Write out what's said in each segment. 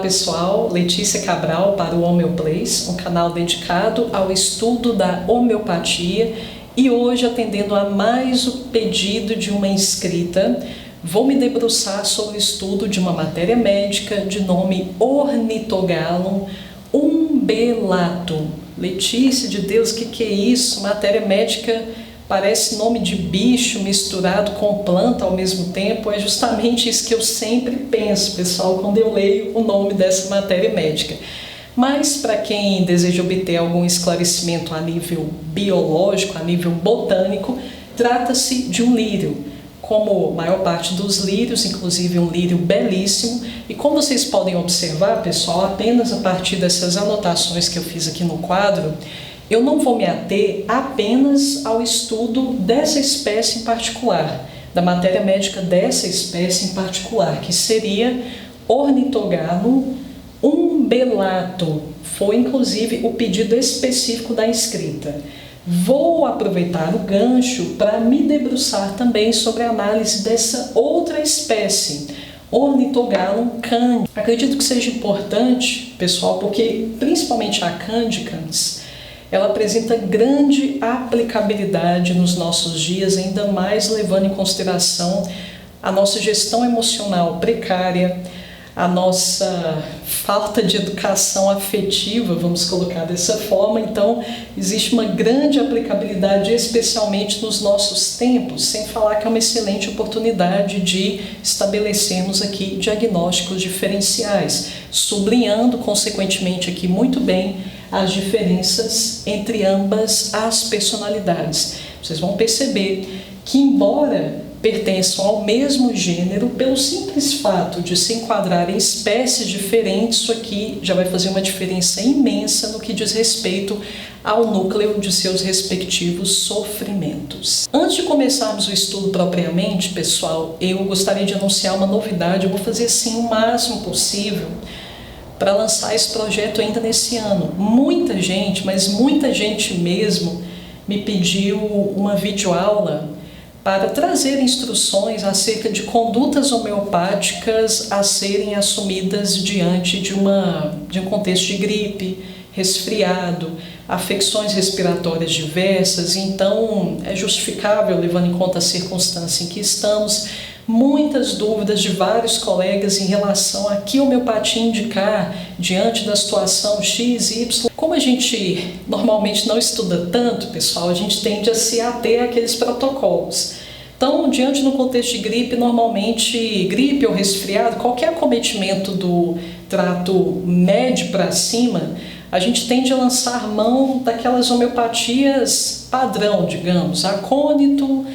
pessoal, Letícia Cabral para o Homeoplace, um canal dedicado ao estudo da homeopatia, e hoje, atendendo a mais o pedido de uma inscrita, vou me debruçar sobre o estudo de uma matéria médica de nome Ornithogalum umbelatum. Letícia de Deus, o que é isso? Matéria médica parece nome de bicho misturado com planta ao mesmo tempo. É justamente isso que eu sempre penso, pessoal, quando eu leio o nome dessa matéria médica. Mas para quem deseja obter algum esclarecimento a nível biológico, a nível botânico, trata-se de um lírio. Como a maior parte dos lírios, inclusive um lírio belíssimo. E como vocês podem observar, pessoal, apenas a partir dessas anotações que eu fiz aqui no quadro, eu não vou me ater apenas ao estudo dessa espécie em particular, da matéria médica dessa espécie em particular, que seria Ornithogalum umbelatum. Foi inclusive o pedido específico da inscrita. Vou aproveitar o gancho para me debruçar também sobre a análise dessa outra espécie, Ornithogalum candicans. Acredito que seja importante, pessoal, porque principalmente a candicans, ela apresenta grande aplicabilidade nos nossos dias, ainda mais levando em consideração a nossa gestão emocional precária, a nossa falta de educação afetiva, vamos colocar dessa forma. Então, existe uma grande aplicabilidade, especialmente nos nossos tempos, sem falar que é uma excelente oportunidade de estabelecermos aqui diagnósticos diferenciais, sublinhando, consequentemente, aqui muito bem as diferenças entre ambas as personalidades. Vocês vão perceber que, embora pertençam ao mesmo gênero, pelo simples fato de se enquadrar em espécies diferentes, isso aqui já vai fazer uma diferença imensa no que diz respeito ao núcleo de seus respectivos sofrimentos. Antes de começarmos o estudo propriamente, pessoal, eu gostaria de anunciar uma novidade. Eu vou fazer assim o máximo possível para lançar esse projeto ainda nesse ano. Muita gente, mas muita gente mesmo, me pediu uma videoaula para trazer instruções acerca de condutas homeopáticas a serem assumidas diante de um contexto de gripe, resfriado, afecções respiratórias diversas. Então, é justificável, levando em conta a circunstância em que estamos, muitas dúvidas de vários colegas em relação a que homeopatia indicar diante da situação X, Y. Como a gente normalmente não estuda tanto, pessoal, a gente tende a se ater àqueles protocolos. Então, diante do contexto de gripe, normalmente gripe ou resfriado, qualquer acometimento do trato médio para cima, a gente tende a lançar mão daquelas homeopatias padrão, digamos, acônito,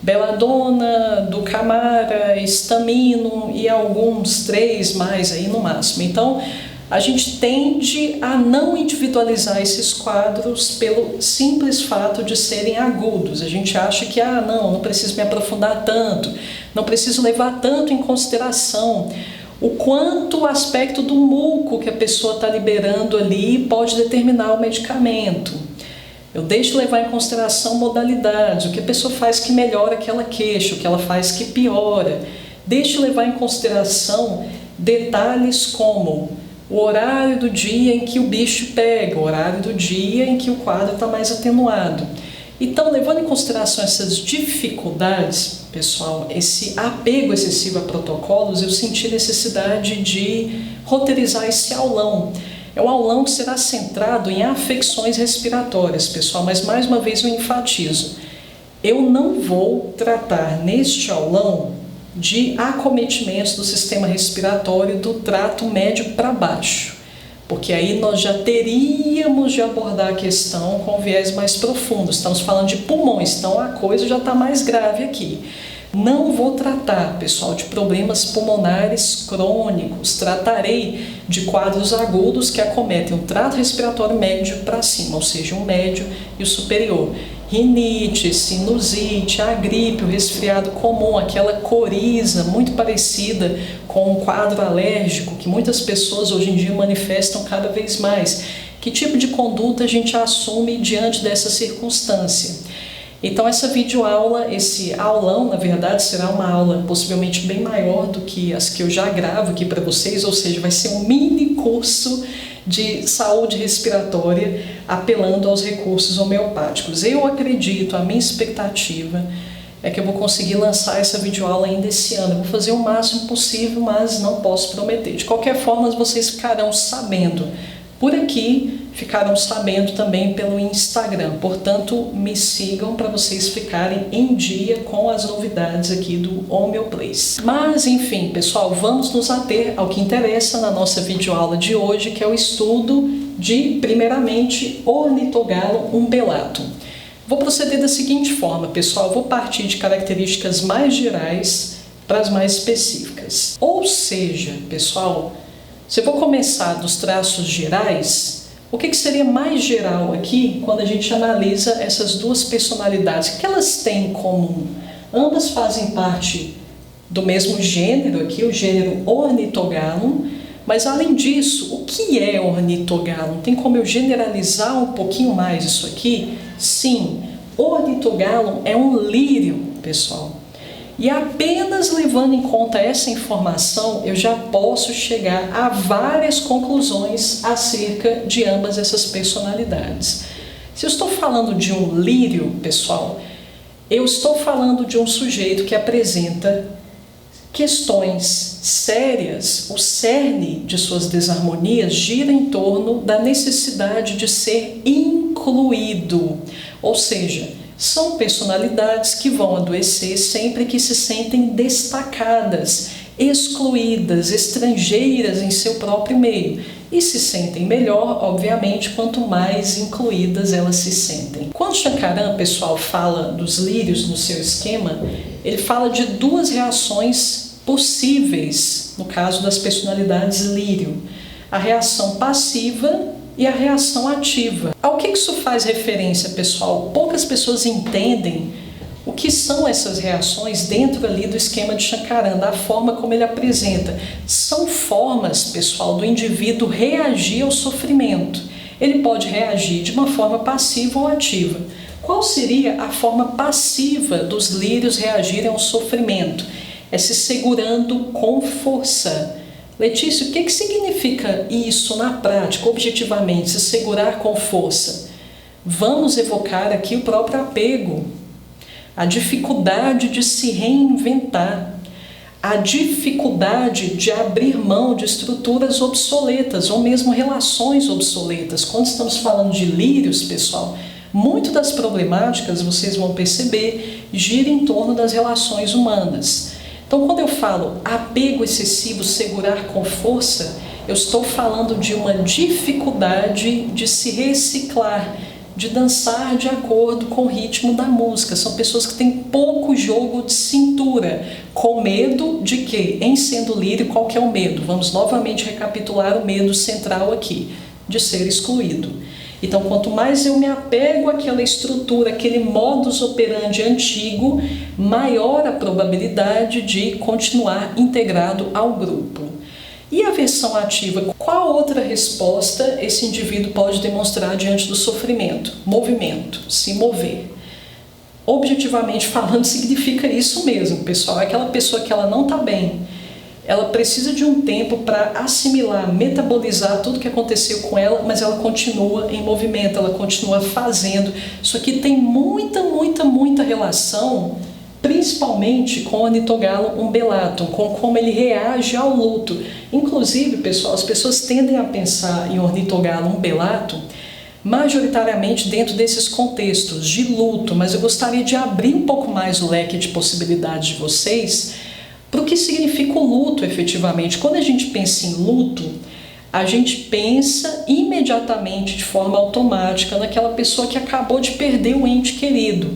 beladona, ducamara, estamino e alguns 3 mais aí no máximo. Então, a gente tende a não individualizar esses quadros pelo simples fato de serem agudos. A gente acha que, não preciso me aprofundar tanto, não preciso levar tanto em consideração o quanto o aspecto do muco que a pessoa está liberando ali pode determinar o medicamento. Eu deixo levar em consideração modalidades, o que a pessoa faz que melhora aquela queixa, o que ela faz que piora. Deixo levar em consideração detalhes como o horário do dia em que o bicho pega, o horário do dia em que o quadro está mais atenuado. Então, levando em consideração essas dificuldades, pessoal, esse apego excessivo a protocolos, eu senti necessidade de roteirizar esse aulão. É um aulão que será centrado em afecções respiratórias, pessoal, mas mais uma vez eu enfatizo. Eu não vou tratar neste aulão de acometimentos do sistema respiratório do trato médio para baixo, porque aí nós já teríamos de abordar a questão com viés mais profundo. Estamos falando de pulmões, então a coisa já está mais grave aqui. Não vou tratar, pessoal, de problemas pulmonares crônicos. Tratarei de quadros agudos que acometem o trato respiratório médio para cima, ou seja, o médio e o superior. Rinite, sinusite, a gripe, o resfriado comum, aquela coriza muito parecida com um quadro alérgico que muitas pessoas hoje em dia manifestam cada vez mais. Que tipo de conduta a gente assume diante dessa circunstância? Então essa videoaula, esse aulão, na verdade, será uma aula possivelmente bem maior do que as que eu já gravo aqui para vocês, ou seja, vai ser um mini curso de saúde respiratória apelando aos recursos homeopáticos. Eu acredito, a minha expectativa é que eu vou conseguir lançar essa videoaula ainda esse ano. Eu vou fazer o máximo possível, mas não posso prometer. De qualquer forma, vocês ficarão sabendo por aqui, ficarão sabendo também pelo Instagram. Portanto, me sigam para vocês ficarem em dia com as novidades aqui do Homeoplace. Mas, enfim, pessoal, vamos nos ater ao que interessa na nossa videoaula de hoje, que é o estudo de, primeiramente, Ornithogalum umbellatum. Vou proceder da seguinte forma, pessoal, vou partir de características mais gerais para as mais específicas. Ou seja, pessoal, se eu vou começar dos traços gerais, o que seria mais geral aqui quando a gente analisa essas duas personalidades? O que elas têm em comum? Ambas fazem parte do mesmo gênero aqui, o gênero Ornithogalum, mas além disso, o que é Ornithogalum? Tem como eu generalizar um pouquinho mais isso aqui? Sim, Ornithogalum é um lírio, pessoal. E apenas levando em conta essa informação, eu já posso chegar a várias conclusões acerca de ambas essas personalidades. Se eu estou falando de um lírio, pessoal, eu estou falando de um sujeito que apresenta questões sérias. O cerne de suas desarmonias gira em torno da necessidade de ser incluído, ou seja, são personalidades que vão adoecer sempre que se sentem destacadas, excluídas, estrangeiras em seu próprio meio. E se sentem melhor, obviamente, quanto mais incluídas elas se sentem. Quando Shankaran, pessoal, fala dos lírios no seu esquema, ele fala de duas reações possíveis, no caso das personalidades lírio. A reação passiva e a reação ativa. Ao que isso faz referência, pessoal? Poucas pessoas entendem o que são essas reações dentro ali do esquema de Shankaran, da forma como ele apresenta. São formas, pessoal, do indivíduo reagir ao sofrimento. Ele pode reagir de uma forma passiva ou ativa. Qual seria a forma passiva dos lírios reagirem ao sofrimento? É se segurando com força. Letícia, o que significa isso na prática, objetivamente, se segurar com força? Vamos evocar aqui o próprio apego, a dificuldade de se reinventar, a dificuldade de abrir mão de estruturas obsoletas ou mesmo relações obsoletas. Quando estamos falando de lírios, pessoal, muito das problemáticas, vocês vão perceber, gira em torno das relações humanas. Então, quando eu falo apego excessivo, segurar com força, eu estou falando de uma dificuldade de se reciclar, de dançar de acordo com o ritmo da música. São pessoas que têm pouco jogo de cintura, com medo de quê? Em sendo lírio, qual que é o medo? Vamos novamente recapitular o medo central aqui, de ser excluído. Então, quanto mais eu me apego àquela estrutura, aquele modus operandi antigo, maior a probabilidade de continuar integrado ao grupo. E a versão ativa? Qual outra resposta esse indivíduo pode demonstrar diante do sofrimento? Movimento, se mover. Objetivamente falando, significa isso mesmo, pessoal. Aquela pessoa que ela não está bem, ela precisa de um tempo para assimilar, metabolizar tudo que aconteceu com ela, mas ela continua em movimento, ela continua fazendo. Isso aqui tem muita relação, principalmente com o Ornithogalum umbellatum, com como ele reage ao luto. Inclusive, pessoal, as pessoas tendem a pensar em Ornithogalum umbellatum majoritariamente dentro desses contextos de luto, mas eu gostaria de abrir um pouco mais o leque de possibilidades de vocês para o que significa o luto efetivamente. Quando a gente pensa em luto, a gente pensa imediatamente, de forma automática, naquela pessoa que acabou de perder um ente querido.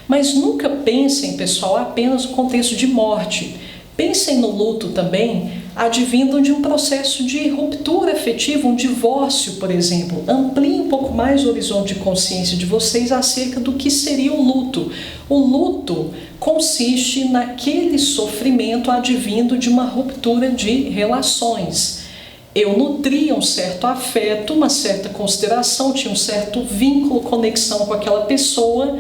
Mas nunca pensem, pessoal, apenas no contexto de morte. Pensem no luto também, advindo de um processo de ruptura afetiva, um divórcio, por exemplo. Ampliem um pouco mais o horizonte de consciência de vocês acerca do que seria o luto. O luto consiste naquele sofrimento advindo de uma ruptura de relações. Eu nutria um certo afeto, uma certa consideração, tinha um certo vínculo, conexão com aquela pessoa,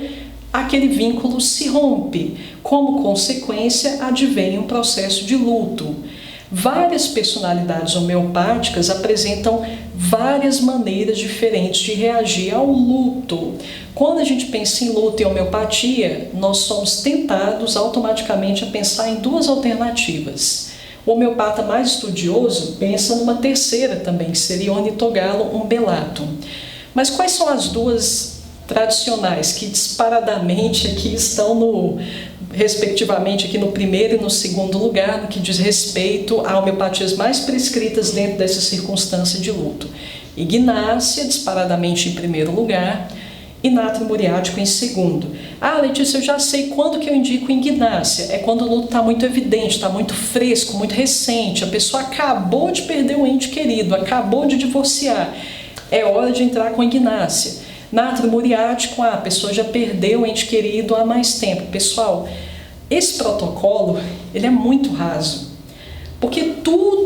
aquele vínculo se rompe. Como consequência, advém um processo de luto. Várias personalidades homeopáticas apresentam várias maneiras diferentes de reagir ao luto. Quando a gente pensa em luto e homeopatia, nós somos tentados automaticamente a pensar em duas alternativas. O homeopata mais estudioso pensa numa terceira também, que seria o Ornitogalo umbelatum. Mas quais são as duas tradicionais que disparadamente aqui estão respectivamente aqui no primeiro e no segundo lugar, no que diz respeito a homeopatias mais prescritas dentro dessa circunstância de luto? Ignácia, disparadamente em primeiro lugar, e Natrio muriático em segundo. Ah, Letícia, eu já sei quando que eu indico Ignácia. É quando o luto está muito evidente, está muito fresco, muito recente. A pessoa acabou de perder um ente querido, acabou de divorciar. É hora de entrar com Ignácia. Natrio muriático, a pessoa já perdeu o ente querido há mais tempo. Pessoal, esse protocolo, ele é muito raso. Porque tudo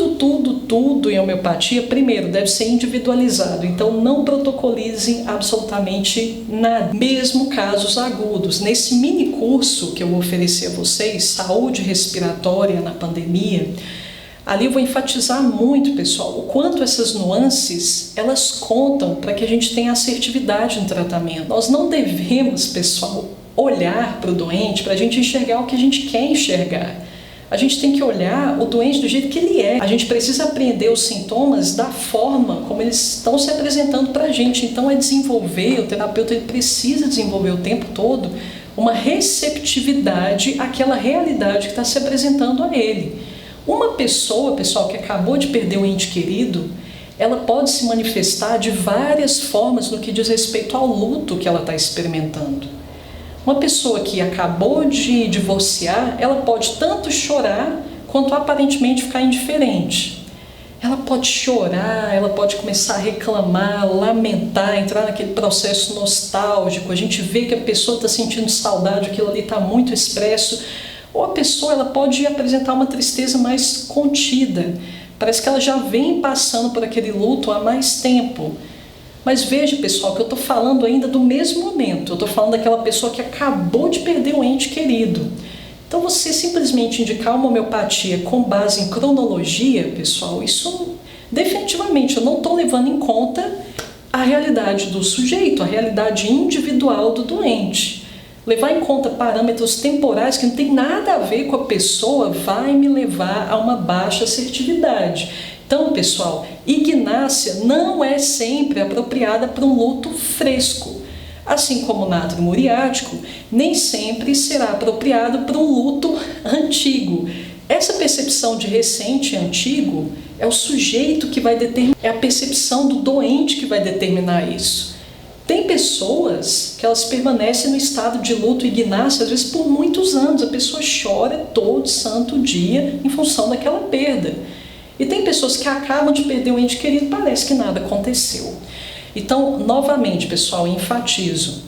em homeopatia, primeiro, deve ser individualizado. Então, não protocolizem absolutamente nada, mesmo casos agudos. Nesse mini curso que eu vou oferecer a vocês, Saúde Respiratória na Pandemia, ali eu vou enfatizar muito, pessoal, o quanto essas nuances, elas contam para que a gente tenha assertividade no tratamento. Nós não devemos, pessoal, olhar para o doente para a gente enxergar o que a gente quer enxergar. A gente tem que olhar o doente do jeito que ele é. A gente precisa aprender os sintomas da forma como eles estão se apresentando para a gente. Então é desenvolver, o terapeuta ele precisa desenvolver o tempo todo uma receptividade àquela realidade que está se apresentando a ele. Uma pessoa, pessoal, que acabou de perder um ente querido, ela pode se manifestar de várias formas no que diz respeito ao luto que ela está experimentando. Uma pessoa que acabou de divorciar, ela pode tanto chorar quanto aparentemente ficar indiferente. Ela pode chorar, ela pode começar a reclamar, lamentar, entrar naquele processo nostálgico. A gente vê que a pessoa está sentindo saudade, aquilo ali está muito expresso. Ou a pessoa ela pode apresentar uma tristeza mais contida. Parece que ela já vem passando por aquele luto há mais tempo. Mas veja, pessoal, que eu estou falando ainda do mesmo momento. Eu estou falando daquela pessoa que acabou de perder um ente querido. Então, você simplesmente indicar uma homeopatia com base em cronologia, pessoal, isso definitivamente eu não estou levando em conta a realidade do sujeito, a realidade individual do doente. Levar em conta parâmetros temporais que não tem nada a ver com a pessoa vai me levar a uma baixa assertividade. Então, pessoal, Ignácia não é sempre apropriada para um luto fresco. Assim como o Natrio muriático, nem sempre será apropriado para um luto antigo. Essa percepção de recente e antigo é o sujeito que vai determinar, é a percepção do doente que vai determinar isso. Tem pessoas que elas permanecem no estado de luto Ignácia, às vezes por muitos anos. A pessoa chora todo santo dia em função daquela perda. E tem pessoas que acabam de perder um ente querido e parece que nada aconteceu. Então, novamente, pessoal, enfatizo.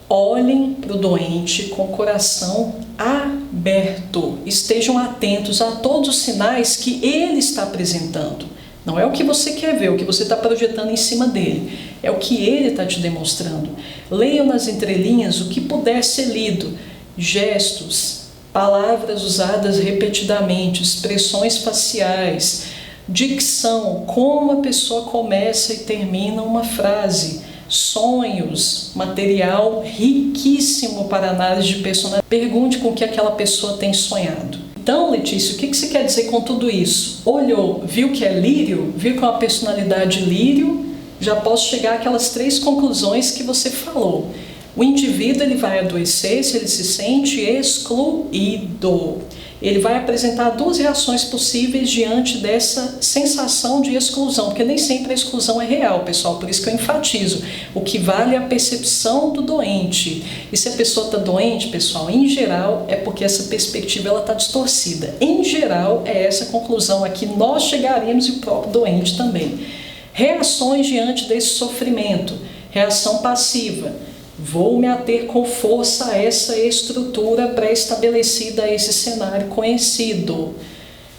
Olhem para o doente com o coração aberto. Estejam atentos a todos os sinais que ele está apresentando. Não é o que você quer ver, o que você está projetando em cima dele. É o que ele está te demonstrando. Leiam nas entrelinhas o que puder ser lido. Gestos, palavras usadas repetidamente, expressões faciais, dicção, como a pessoa começa e termina uma frase, sonhos, material riquíssimo para análise de personalidade. Pergunte com o que aquela pessoa tem sonhado. Então, Letícia, o que você quer dizer com tudo isso? Olhou, viu que é lírio? Viu que é uma personalidade lírio? Já posso chegar àquelas 3 conclusões que você falou. O indivíduo ele vai adoecer se ele se sente excluído. Ele vai apresentar 2 reações possíveis diante dessa sensação de exclusão, porque nem sempre a exclusão é real, pessoal, por isso que eu enfatizo. O que vale é a percepção do doente. E se a pessoa está doente, pessoal, em geral, é porque essa perspectiva está distorcida. Em geral, é essa conclusão a que nós chegaremos e o próprio doente também. Reações diante desse sofrimento. Reação passiva. Vou me ater com força a essa estrutura pré-estabelecida, a esse cenário conhecido.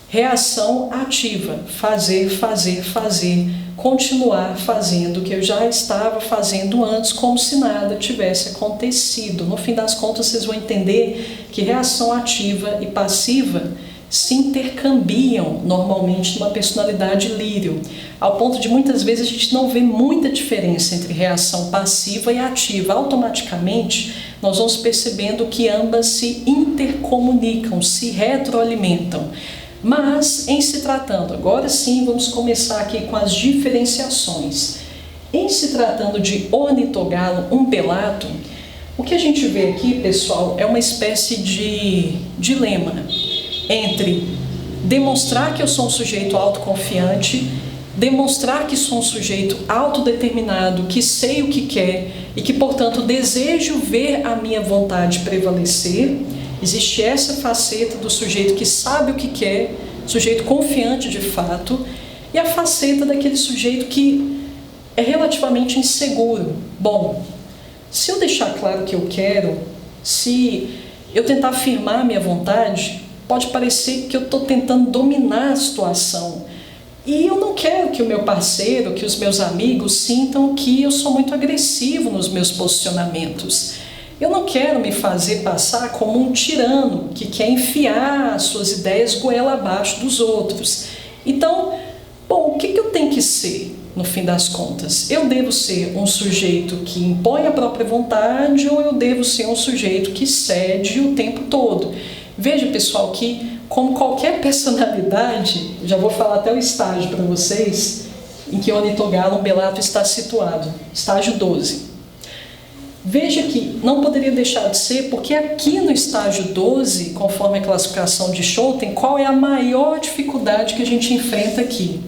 Reação ativa, fazer, fazer, fazer. continuar fazendo o que eu já estava fazendo antes, como se nada tivesse acontecido. No fim das contas, vocês vão entender que reação ativa e passiva se intercambiam normalmente numa personalidade lírio, ao ponto de muitas vezes a gente não vê muita diferença entre reação passiva e ativa. Automaticamente nós vamos percebendo que ambas se intercomunicam, se retroalimentam. Mas em se tratando, agora sim vamos começar aqui com as diferenciações. Em se tratando de ornitogalo umbellatum, o que a gente vê aqui, pessoal, é uma espécie de dilema entre demonstrar que eu sou um sujeito autoconfiante, demonstrar que sou um sujeito autodeterminado, que sei o que quer e que, portanto, desejo ver a minha vontade prevalecer. Existe essa faceta do sujeito que sabe o que quer, sujeito confiante de fato, e a faceta daquele sujeito que é relativamente inseguro. Bom, se eu deixar claro o que eu quero, se eu tentar afirmar a minha vontade, pode parecer que eu estou tentando dominar a situação. E eu não quero que o meu parceiro, que os meus amigos sintam que eu sou muito agressivo nos meus posicionamentos. Eu não quero me fazer passar como um tirano que quer enfiar as suas ideias goela abaixo dos outros. Então, bom, o que eu tenho que ser, no fim das contas? Eu devo ser um sujeito que impõe a própria vontade ou eu devo ser um sujeito que cede o tempo todo? Veja, pessoal, que como qualquer personalidade, já vou falar até o estágio para vocês, em que o ornitogalo umbellatum está situado, estágio 12. Veja que não poderia deixar de ser, porque aqui no estágio 12, conforme a classificação de Schouten, qual é a maior dificuldade que a gente enfrenta aqui?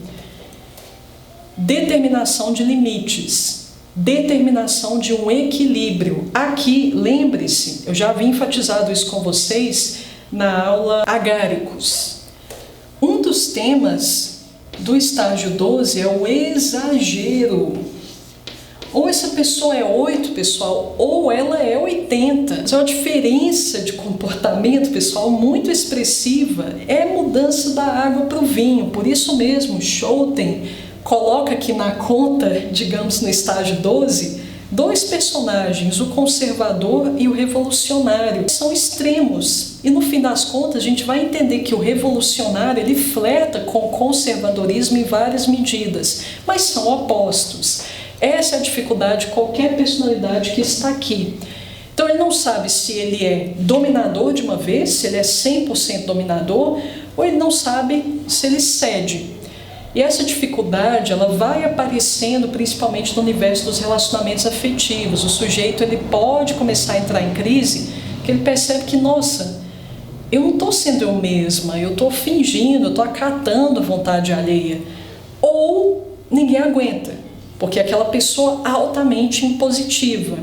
Determinação de limites, determinação de um equilíbrio. Aqui, lembre-se, eu já havia enfatizado isso com vocês na aula Agáricos. Um dos temas do estágio 12 é o exagero. Ou essa pessoa é 8, pessoal, ou ela é 80. É uma diferença de comportamento, pessoal, muito expressiva. É mudança da água para o vinho. Por isso mesmo, Schouten coloca aqui na conta, digamos, no estágio 12, dois personagens, o conservador e o revolucionário. São extremos. E no fim das contas, a gente vai entender que o revolucionário, ele flerta com o conservadorismo em várias medidas, mas são opostos. Essa é a dificuldade de qualquer personalidade que está aqui. Então ele não sabe se ele é dominador de uma vez, se ele é 100% dominador, ou ele não sabe se ele cede. E essa dificuldade, ela vai aparecendo principalmente no universo dos relacionamentos afetivos. O sujeito, ele pode começar a entrar em crise, que ele percebe que, nossa, eu não estou sendo eu mesma, eu estou fingindo, eu estou acatando a vontade alheia. Ou ninguém aguenta, porque é aquela pessoa altamente impositiva.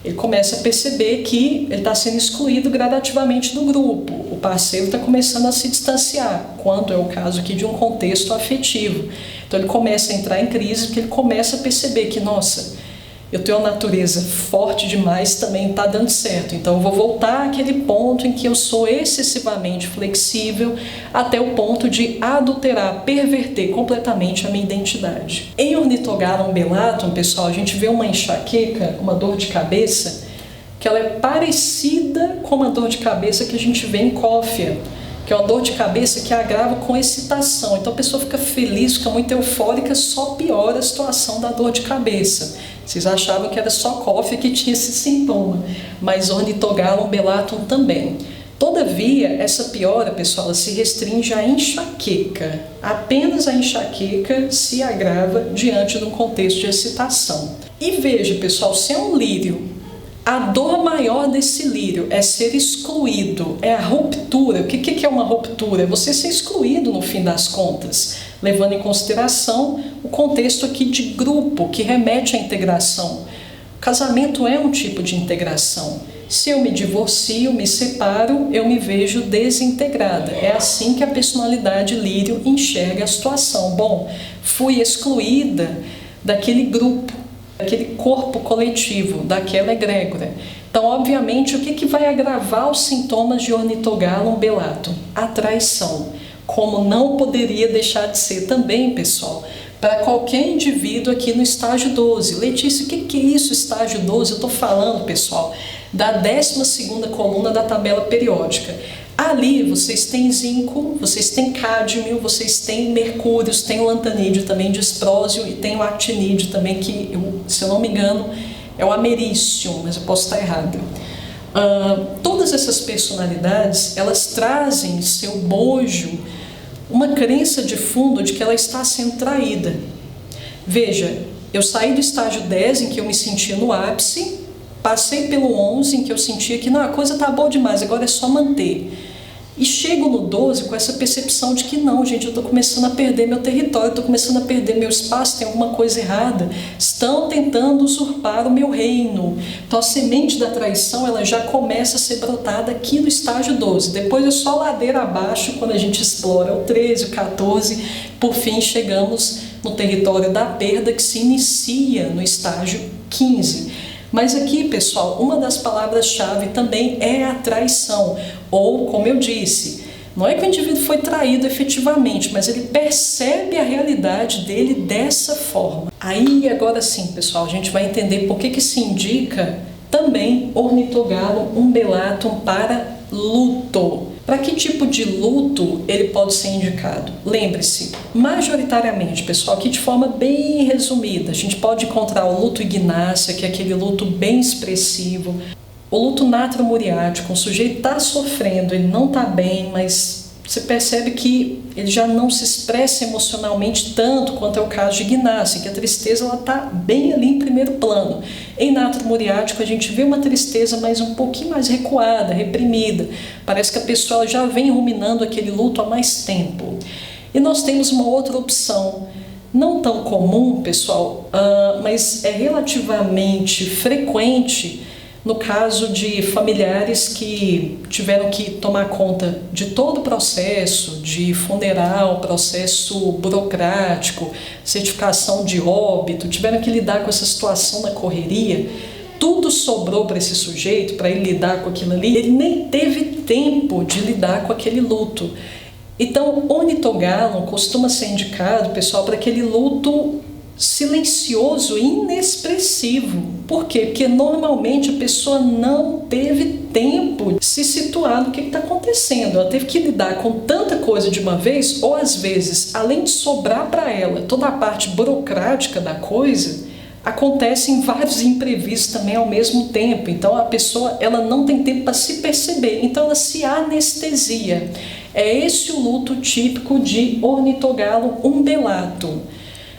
Ele começa a perceber que ele está sendo excluído gradativamente do grupo. O parceiro está começando a se distanciar, quando é o caso aqui de um contexto afetivo. Então ele começa a entrar em crise, porque ele começa a perceber que, nossa, eu tenho uma natureza forte demais, também está dando certo. Então eu vou voltar àquele ponto em que eu sou excessivamente flexível, até o ponto de adulterar, perverter completamente a minha identidade. Em ornitogalo umbellatum, pessoal, a gente vê uma enxaqueca, uma dor de cabeça, que ela é parecida com uma dor de cabeça que a gente vê em cófia, que é uma dor de cabeça que agrava com excitação. Então a pessoa fica feliz, fica muito eufórica, só piora a situação da dor de cabeça. Vocês achavam que era só cófia que tinha esse sintoma, mas ornitogalo umbellatum também. Todavia, essa piora, pessoal, ela se restringe à enxaqueca. Apenas a enxaqueca se agrava diante de um contexto de excitação. E veja, pessoal, se é um lírio, a dor maior desse lírio é ser excluído, é a ruptura. O que é uma ruptura? É você ser excluído no fim das contas, levando em consideração o contexto aqui de grupo, que remete à integração. O casamento é um tipo de integração. Se eu me divorcio, me separo, eu me vejo desintegrada. É assim que a personalidade lírio enxerga a situação. Bom, fui excluída daquele grupo, daquele corpo coletivo, daquela egrégora. Então, obviamente, o que vai agravar os sintomas de ornitogalo umbellatum? A traição. Como não poderia deixar de ser também, pessoal, para qualquer indivíduo aqui no estágio 12. Letícia, o que é isso, estágio 12? Eu estou falando, pessoal, da 12ª coluna da tabela periódica. Ali vocês têm zinco, vocês têm cádmio, vocês têm mercúrio, tem o lantanídeo também, disprósio, e tem o actinídeo também, que, se eu não me engano, é o americium, mas eu posso estar errado. Todas essas personalidades, elas trazem em seu bojo uma crença de fundo de que ela está sendo traída. Veja, eu saí do estágio 10, em que eu me sentia no ápice, passei pelo 11, em que eu sentia que não, a coisa tá boa demais, agora é só manter. E chego no 12 com essa percepção de que não, gente, eu estou começando a perder meu território, estou começando a perder meu espaço, tem alguma coisa errada. Estão tentando usurpar o meu reino. Então a semente da traição, ela já começa a ser brotada aqui no estágio 12. Depois é só ladeira abaixo, quando a gente explora o 13, o 14, por fim chegamos no território da perda, que se inicia no estágio 15. Mas aqui, pessoal, uma das palavras-chave também é a traição. Ou, como eu disse, não é que o indivíduo foi traído efetivamente, mas ele percebe a realidade dele dessa forma. Aí, agora sim, pessoal, a gente vai entender por que se indica também ornitogalum umbelatum para luto. Para que tipo de luto ele pode ser indicado? Lembre-se, majoritariamente, pessoal, aqui de forma bem resumida, a gente pode encontrar o luto ignácia, que é aquele luto bem expressivo, o luto natromuriático, o sujeito está sofrendo, ele não está bem, mas você percebe que ele já não se expressa emocionalmente tanto quanto é o caso de ignácia, que a tristeza está bem ali em primeiro plano. Em natromuriático a gente vê uma tristeza mas um pouquinho mais recuada, reprimida. Parece que a pessoa já vem ruminando aquele luto há mais tempo. E nós temos uma outra opção, não tão comum, pessoal, mas é relativamente frequente no caso de familiares que tiveram que tomar conta de todo o processo de funeral, processo burocrático, certificação de óbito, tiveram que lidar com essa situação na correria, tudo sobrou para esse sujeito, para ele lidar com aquilo ali, ele nem teve tempo de lidar com aquele luto. Então, ornitogalum costuma ser indicado, pessoal, para aquele luto silencioso e inexpressivo. Por quê? Porque normalmente a pessoa não teve tempo de se situar no que está acontecendo. Ela teve que lidar com tanta coisa de uma vez, ou às vezes, além de sobrar para ela toda a parte burocrática da coisa, acontecem vários imprevistos também ao mesmo tempo. Então a pessoa ela não tem tempo para se perceber, então ela se anestesia. É esse o luto típico de ornitogalum umbelatum.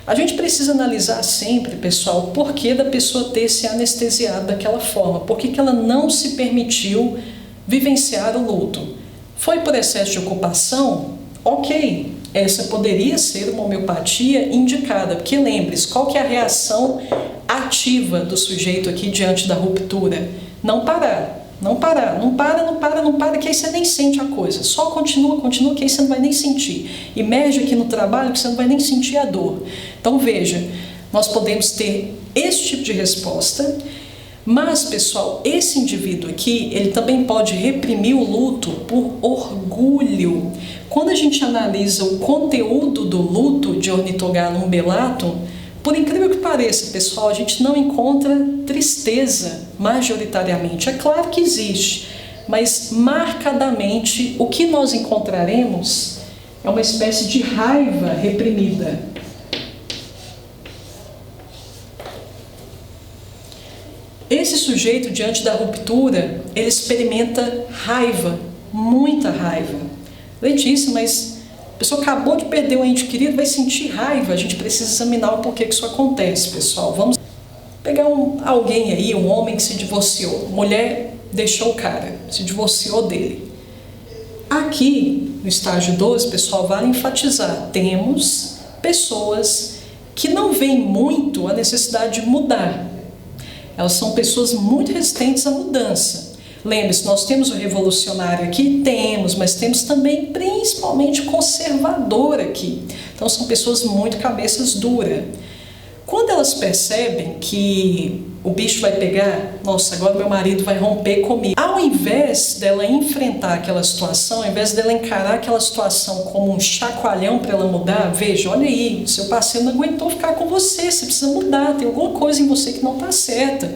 A gente precisa analisar sempre, pessoal, o porquê da pessoa ter se anestesiado daquela forma. Por que ela não se permitiu vivenciar o luto? Foi por excesso de ocupação? Ok, essa poderia ser uma homeopatia indicada. Porque lembre-se, qual que é a reação ativa do sujeito aqui diante da ruptura? Não parar. Não parar, não para, que aí você nem sente a coisa. Só continua, que aí você não vai nem sentir. Imerge aqui no trabalho que você não vai nem sentir a dor. Então veja, nós podemos ter esse tipo de resposta, mas, pessoal, esse indivíduo aqui, ele também pode reprimir o luto por orgulho. Quando a gente analisa o conteúdo do luto de ornitogalum umbelatum, por incrível que pareça, pessoal, a gente não encontra tristeza majoritariamente. É claro que existe, mas marcadamente o que nós encontraremos é uma espécie de raiva reprimida. Esse sujeito, diante da ruptura, ele experimenta raiva, muita raiva. Letícia, mas a pessoa acabou de perder um ente querido, vai sentir raiva. A gente precisa examinar o porquê que isso acontece, pessoal. Vamos pegar alguém aí, um homem que se divorciou. Mulher deixou o cara, se divorciou dele. Aqui, no estágio 12, pessoal, vale enfatizar. Temos pessoas que não veem muito a necessidade de mudar. Elas são pessoas muito resistentes à mudança. Lembre-se, nós temos o revolucionário aqui? Temos, mas temos também principalmente conservador aqui. Então são pessoas muito cabeças duras. Quando elas percebem que o bicho vai pegar, nossa, agora meu marido vai romper comigo. Ao invés dela enfrentar aquela situação, ao invés dela encarar aquela situação como um chacoalhão para ela mudar, veja, olha aí, seu parceiro não aguentou ficar com você, você precisa mudar, tem alguma coisa em você que não está certa.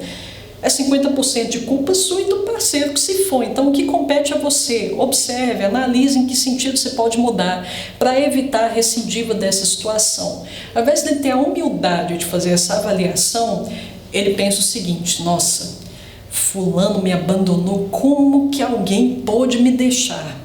É 50% de culpa sua e do parceiro que se foi. Então, o que compete a você? Observe, analise em que sentido você pode mudar para evitar a recidiva dessa situação. Ao invés de ter a humildade de fazer essa avaliação, ele pensa o seguinte: nossa, fulano me abandonou, como que alguém pôde me deixar?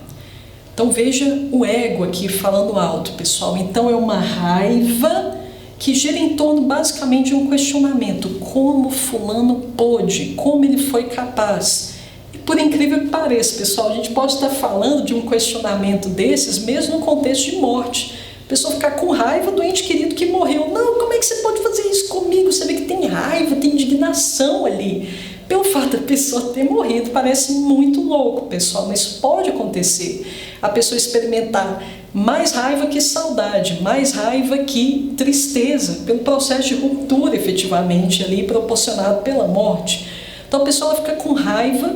Então, veja o ego aqui falando alto, pessoal. Então, é uma raiva que gira em torno basicamente de um questionamento: como fulano pôde, como ele foi capaz. E por incrível que pareça, pessoal, a gente pode estar falando de um questionamento desses mesmo no contexto de morte. A pessoa ficar com raiva do ente querido que morreu. Não, como é que você pode fazer isso comigo? Você vê que tem raiva, tem indignação ali. Pelo fato da pessoa ter morrido, parece muito louco, pessoal, mas pode acontecer. A pessoa experimentar mais raiva que saudade, mais raiva que tristeza, pelo processo de ruptura efetivamente ali proporcionado pela morte. Então a pessoa fica com raiva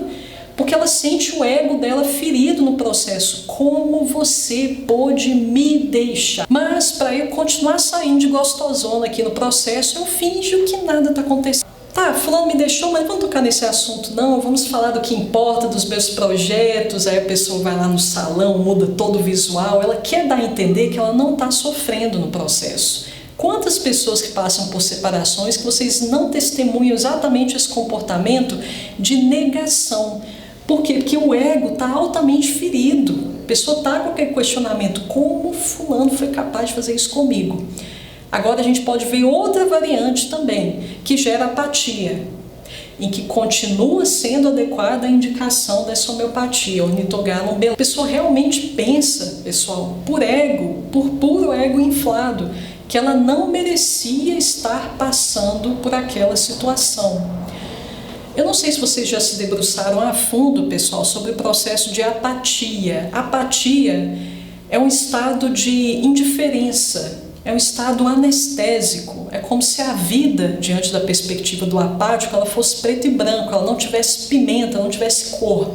porque ela sente o ego dela ferido no processo. Como você pôde me deixar? Mas para eu continuar saindo de gostosona aqui no processo, eu finjo que nada está acontecendo. Tá, fulano me deixou, mas vamos tocar nesse assunto não, vamos falar do que importa, dos meus projetos. Aí a pessoa vai lá no salão, muda todo o visual, ela quer dar a entender que ela não está sofrendo no processo. Quantas pessoas que passam por separações que vocês não testemunham exatamente esse comportamento de negação? Por quê? Porque o ego está altamente ferido. A pessoa está com aquele questionamento: como fulano foi capaz de fazer isso comigo? Agora a gente pode ver outra variante também, que gera apatia, em que continua sendo adequada a indicação dessa homeopatia, ornitogalum beleza. A pessoa realmente pensa, pessoal, por ego, por puro ego inflado, que ela não merecia estar passando por aquela situação. Eu não sei se vocês já se debruçaram a fundo, pessoal, sobre o processo de apatia. Apatia é um estado de indiferença. É um estado anestésico, é como se a vida, diante da perspectiva do apático, ela fosse preto e branco, ela não tivesse pimenta, não tivesse cor.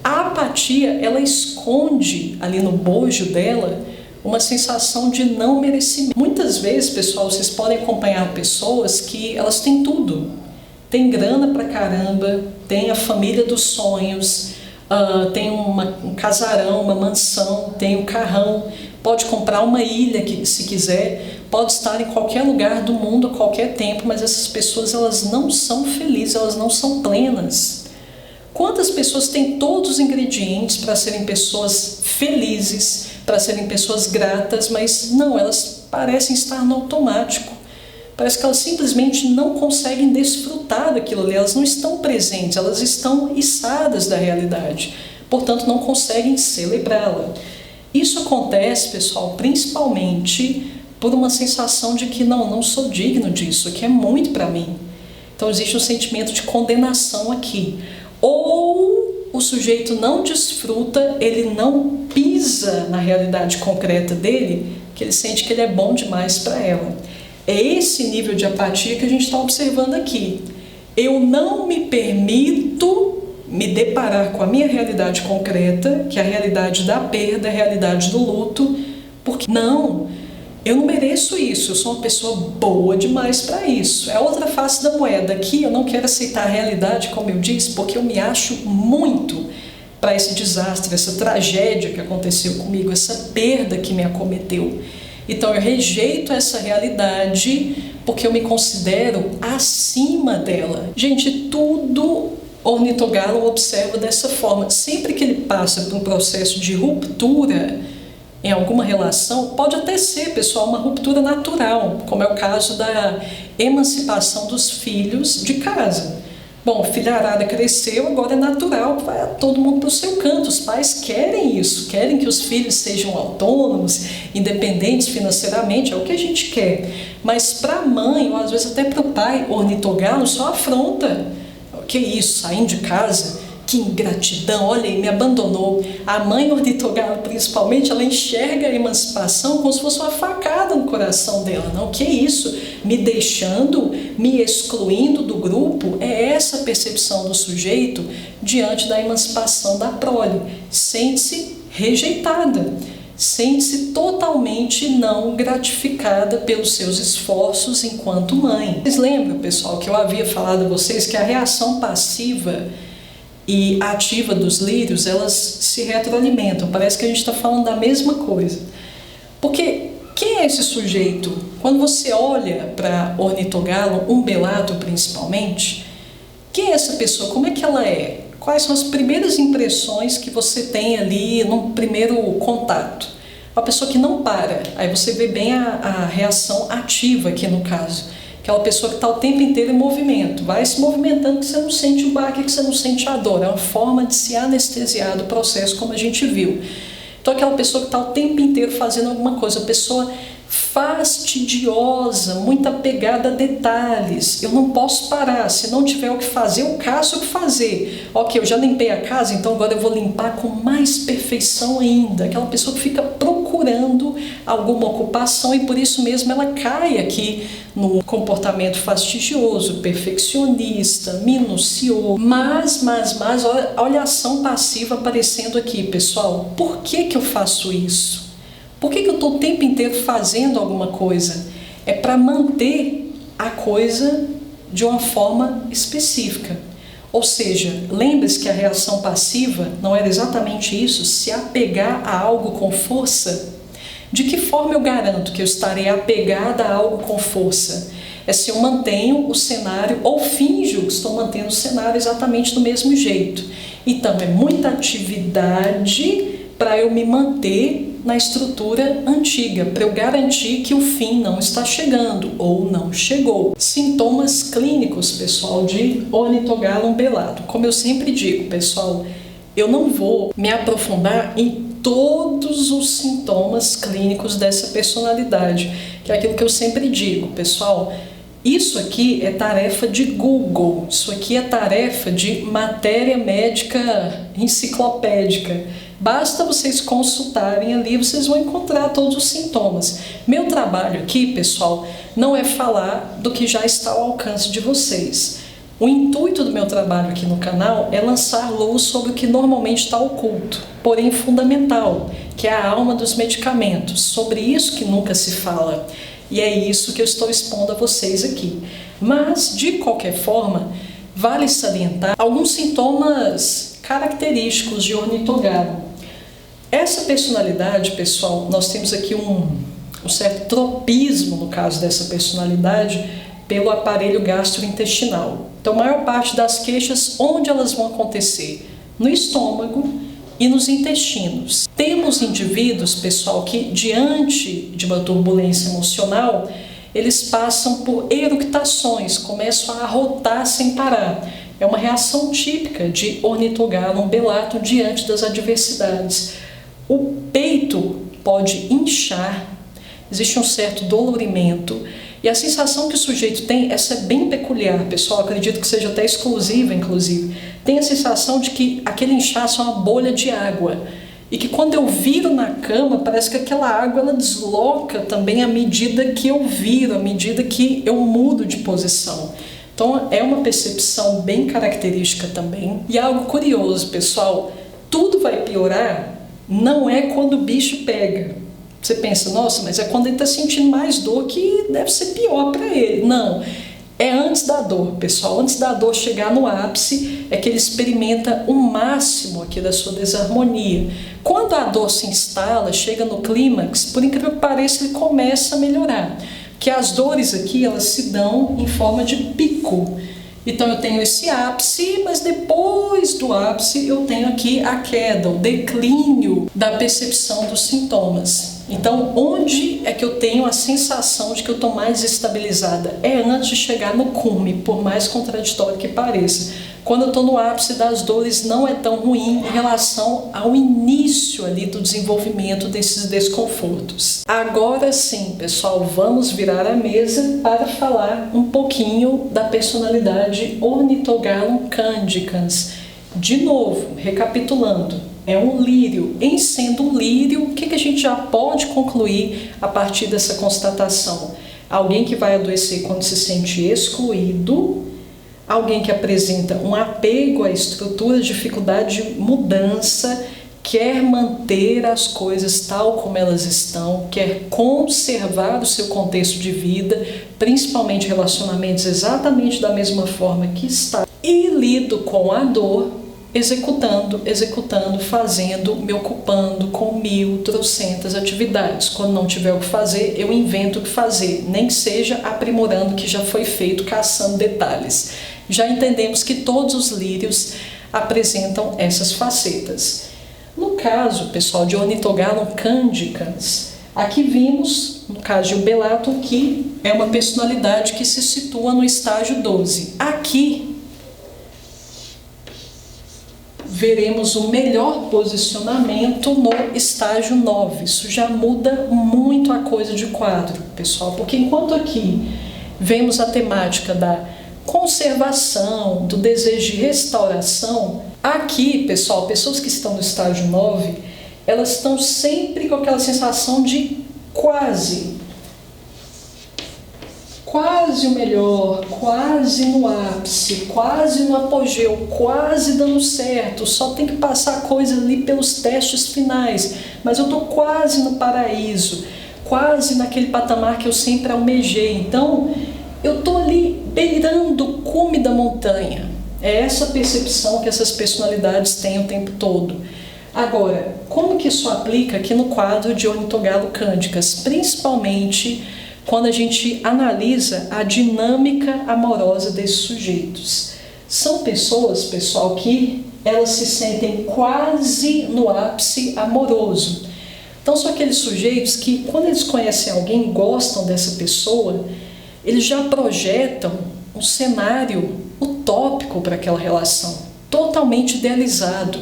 A apatia, ela esconde ali no bojo dela uma sensação de não merecimento. Muitas vezes, pessoal, vocês podem acompanhar pessoas que elas têm tudo. Tem grana pra caramba, tem a família dos sonhos, tem um casarão, uma mansão, tem um carrão, pode comprar uma ilha que, se quiser, pode estar em qualquer lugar do mundo a qualquer tempo, mas essas pessoas elas não são felizes, elas não são plenas. Quantas pessoas têm todos os ingredientes para serem pessoas felizes, para serem pessoas gratas, mas não, elas parecem estar no automático. Parece que elas simplesmente não conseguem desfrutar daquilo ali, elas não estão presentes, elas estão içadas da realidade, portanto não conseguem celebrá-la. Isso acontece, pessoal, principalmente por uma sensação de que não sou digno disso, que é muito para mim. Então existe um sentimento de condenação aqui. Ou o sujeito não desfruta, ele não pisa na realidade concreta dele, que ele sente que ele é bom demais para ela. É esse nível de apatia que a gente está observando aqui. Eu não me permito me deparar com a minha realidade concreta, que é a realidade da perda, a realidade do luto, porque não, eu não mereço isso, eu sou uma pessoa boa demais para isso. É outra face da moeda. Aqui eu não quero aceitar a realidade, como eu disse, porque eu me acho muito para esse desastre, essa tragédia que aconteceu comigo, essa perda que me acometeu. Então eu rejeito essa realidade porque eu me considero acima dela. Gente, tudo ornitogalum observa dessa forma. Sempre que ele passa por um processo de ruptura em alguma relação, pode até ser, pessoal, uma ruptura natural, como é o caso da emancipação dos filhos de casa. Bom, a filharada cresceu, agora é natural, vai todo mundo para o seu canto. Os pais querem isso, querem que os filhos sejam autônomos, independentes financeiramente, é o que a gente quer. Mas para a mãe, ou às vezes até para o pai, ornitogalum só afronta. O que é isso? Saindo de casa, Que ingratidão, olha aí, me abandonou. A mãe ornitogalo, principalmente, ela enxerga a emancipação como se fosse uma facada no coração dela. Não, que isso? Me deixando, me excluindo do grupo? É essa a percepção do sujeito diante da emancipação da prole. Sente-se rejeitada, sente-se totalmente não gratificada pelos seus esforços enquanto mãe. Vocês lembram, pessoal, que eu havia falado a vocês que a reação passiva e ativa dos lírios, elas se retroalimentam. Parece que a gente está falando da mesma coisa. Porque quem é esse sujeito? Quando você olha para ornitogalo, umbelato principalmente, quem é essa pessoa? Como é que ela é? Quais são as primeiras impressões que você tem ali no primeiro contato? Uma pessoa que não para. Aí você vê bem a reação ativa aqui no caso. Aquela pessoa que está o tempo inteiro em movimento, vai se movimentando que você não sente o baque, que você não sente a dor. É uma forma de se anestesiar do processo, como a gente viu. Então aquela pessoa que está o tempo inteiro fazendo alguma coisa, a pessoa fastidiosa, muito apegada a detalhes. Eu não posso parar, se não tiver o que fazer, eu caço o que fazer. Ok, eu já limpei a casa, então agora eu vou limpar com mais perfeição ainda. Aquela pessoa que fica procurando alguma ocupação e por isso mesmo ela cai aqui no comportamento fastidioso, perfeccionista, minucioso. Mas, olha a ação passiva aparecendo aqui, pessoal. Por que eu faço isso? Por que eu estou o tempo inteiro fazendo alguma coisa? É para manter a coisa de uma forma específica. Ou seja, lembre-se que a reação passiva não era exatamente isso, se apegar a algo com força. De que forma eu garanto que eu estarei apegada a algo com força? É se eu mantenho o cenário ou finjo que estou mantendo o cenário exatamente do mesmo jeito. Então, é muita atividade para eu me manter na estrutura antiga, para eu garantir que o fim não está chegando ou não chegou. Sintomas clínicos, pessoal, de ornitogalo umbelato. Como eu sempre digo, pessoal, eu não vou me aprofundar em todos os sintomas clínicos dessa personalidade, que é aquilo que eu sempre digo, pessoal. Isso aqui é tarefa de Google, isso aqui é tarefa de matéria médica enciclopédica. Basta vocês consultarem ali, vocês vão encontrar todos os sintomas. Meu trabalho aqui, pessoal, não é falar do que já está ao alcance de vocês. O intuito do meu trabalho aqui no canal é lançar luz sobre o que normalmente está oculto, porém fundamental, que é a alma dos medicamentos. Sobre isso que nunca se fala. E é isso que eu estou expondo a vocês aqui. Mas, de qualquer forma, vale salientar alguns sintomas característicos de ornitogalo. Essa personalidade, pessoal, nós temos aqui um certo tropismo, no caso dessa personalidade, pelo aparelho gastrointestinal. Então, a maior parte das queixas, onde elas vão acontecer? No estômago e nos intestinos. Temos indivíduos, pessoal, que diante de uma turbulência emocional, eles passam por eructações, começam a arrotar sem parar. É uma reação típica de ornitogalo umbelato diante das adversidades. O peito pode inchar, existe um certo dolorimento, e a sensação que o sujeito tem, essa é bem peculiar, pessoal, acredito que seja até exclusiva, inclusive. Tem a sensação de que aquele inchaço é uma bolha de água, e que quando eu viro na cama, parece que aquela água ela desloca também à medida que eu viro, à medida que eu mudo de posição. Então é uma percepção bem característica também. E algo curioso, pessoal, tudo vai piorar, não é quando o bicho pega. Você pensa, nossa, mas é quando ele está sentindo mais dor que deve ser pior para ele. Não, é antes da dor, pessoal. Antes da dor chegar no ápice, é que ele experimenta o máximo aqui da sua desarmonia. Quando a dor se instala, chega no clímax, por incrível que pareça, ele começa a melhorar. Porque as dores aqui, elas se dão em forma de pico. Então eu tenho esse ápice, mas depois do ápice eu tenho aqui a queda, o declínio da percepção dos sintomas. Então, onde é que eu tenho a sensação de que eu estou mais estabilizada? É antes de chegar no cume, por mais contraditório que pareça. Quando eu estou no ápice das dores, não é tão ruim em relação ao início ali do desenvolvimento desses desconfortos. Agora sim, pessoal, vamos virar a mesa para falar um pouquinho da personalidade Ornitogalo candicans. De novo, recapitulando, é um lírio. Em sendo um lírio, o que a gente já pode concluir a partir dessa constatação? Alguém que vai adoecer quando se sente excluído, alguém que apresenta um apego à estrutura, dificuldade de mudança, quer manter as coisas tal como elas estão, quer conservar o seu contexto de vida, principalmente relacionamentos exatamente da mesma forma que está, e lido com a dor, executando, fazendo, me ocupando com 1.000 atividades. Quando não tiver o que fazer, eu invento o que fazer, nem que seja aprimorando o que já foi feito, caçando detalhes. Já entendemos que todos os lírios apresentam essas facetas. No caso, pessoal, de Ornithogalum candicans, aqui vimos, no caso de Ubelatum, que é uma personalidade que se situa no estágio 12. Aqui veremos o melhor posicionamento no estágio 9. Isso já muda muito a coisa de quadro, pessoal, porque enquanto aqui vemos a temática da conservação, do desejo de restauração, aqui, pessoal, pessoas que estão no estágio 9, elas estão sempre com aquela sensação de quase o melhor, quase no ápice, quase no apogeu, quase dando certo, só tem que passar a coisa ali pelos testes finais, mas eu estou quase no paraíso, quase naquele patamar que eu sempre almejei, então eu estou ali beirando o cume da montanha. É essa percepção que essas personalidades têm o tempo todo. Agora, como que isso aplica aqui no quadro de Ornithogalum candicans, principalmente quando a gente analisa a dinâmica amorosa desses sujeitos? São pessoas, pessoal, que elas se sentem quase no ápice amoroso. Então são aqueles sujeitos que, quando eles conhecem alguém, gostam dessa pessoa, eles já projetam um cenário utópico para aquela relação, totalmente idealizado.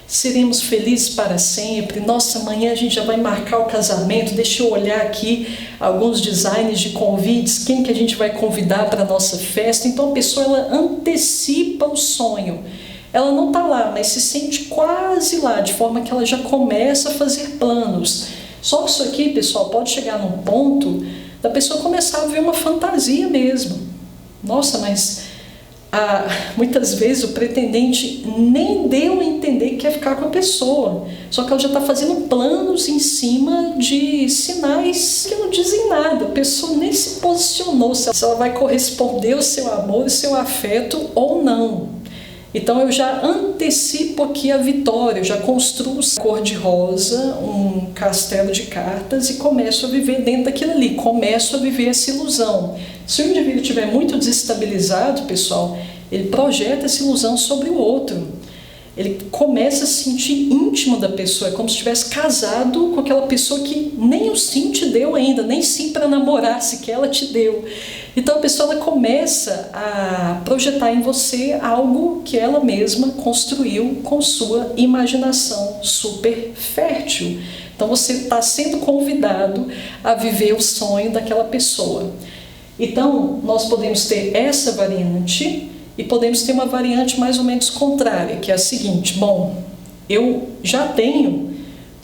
Seremos felizes para sempre, nossa, amanhã a gente já vai marcar o casamento, deixa eu olhar aqui alguns designs de convites, quem que a gente vai convidar para a nossa festa. Então a pessoa, ela antecipa o sonho, ela não está lá, mas se sente quase lá, de forma que ela já começa a fazer planos. Só que isso aqui, pessoal, pode chegar num ponto da pessoa começar a ver uma fantasia mesmo. Nossa, mas muitas vezes o pretendente nem deu a entender que quer ficar com a pessoa, só que ela já está fazendo planos em cima de sinais que não dizem nada. A pessoa nem se posicionou se ela vai corresponder ao seu amor, ao seu afeto ou não. Então eu já antecipo aqui a vitória, eu já construo cor-de-rosa, um castelo de cartas e começo a viver dentro daquilo ali, começo a viver essa ilusão. Se o indivíduo estiver muito desestabilizado, pessoal, ele projeta essa ilusão sobre o outro. Ele começa a se sentir íntimo da pessoa, é como se estivesse casado com aquela pessoa que nem o sim te deu ainda, nem sim para namorar sequer ela te deu. Então a pessoa, ela começa a projetar em você algo que ela mesma construiu com sua imaginação super fértil. Então você está sendo convidado a viver o sonho daquela pessoa. Então nós podemos ter essa variante e podemos ter uma variante mais ou menos contrária, que é a seguinte: bom, eu já tenho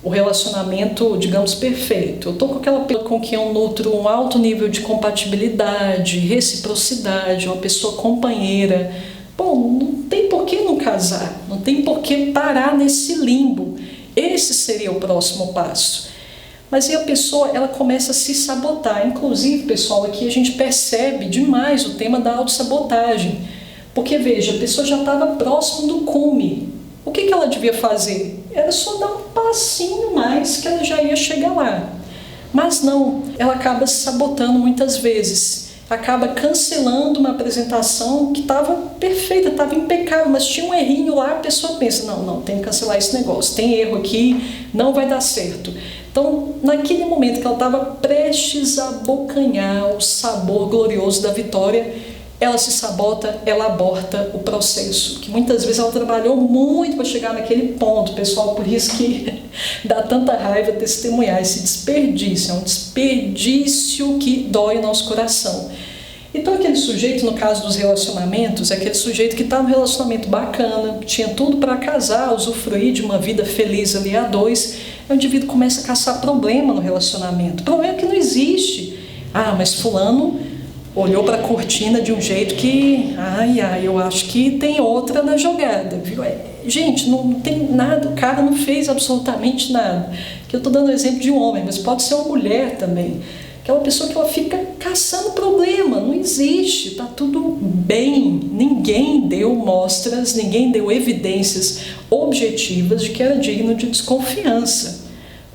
o relacionamento, digamos, perfeito. Eu estou com aquela pessoa com quem eu nutro um alto nível de compatibilidade, reciprocidade, uma pessoa companheira. Bom, não tem por que não casar, não tem por que parar nesse limbo. Esse seria o próximo passo. Mas aí a pessoa, ela começa a se sabotar. Inclusive, pessoal, aqui a gente percebe demais o tema da autossabotagem. Porque, veja, a pessoa já estava próximo do cume. O que ela devia fazer? Era só dar um passinho mais que ela já ia chegar lá. Mas não, ela acaba se sabotando muitas vezes. Acaba cancelando uma apresentação que estava perfeita, estava impecável, mas tinha um errinho lá, a pessoa pensa, não, tem que cancelar esse negócio, tem erro aqui, não vai dar certo. Então, naquele momento que ela estava prestes a abocanhar o sabor glorioso da vitória, ela se sabota, ela aborta o processo, que muitas vezes ela trabalhou muito para chegar naquele ponto, pessoal, por isso que dá tanta raiva testemunhar esse desperdício, é um desperdício que dói o nosso coração. Então aquele sujeito, no caso dos relacionamentos, é aquele sujeito que está num relacionamento bacana, tinha tudo para casar, usufruir de uma vida feliz ali a dois, o indivíduo começa a caçar problema no relacionamento, problema que não existe. Ah, mas fulano olhou para a cortina de um jeito que, eu acho que tem outra na jogada, viu? Gente, não tem nada, o cara não fez absolutamente nada. Que eu estou dando o exemplo de um homem, mas pode ser uma mulher também. Aquela pessoa que ela fica caçando problema, não existe, está tudo bem. Ninguém deu mostras, ninguém deu evidências objetivas de que era digno de desconfiança.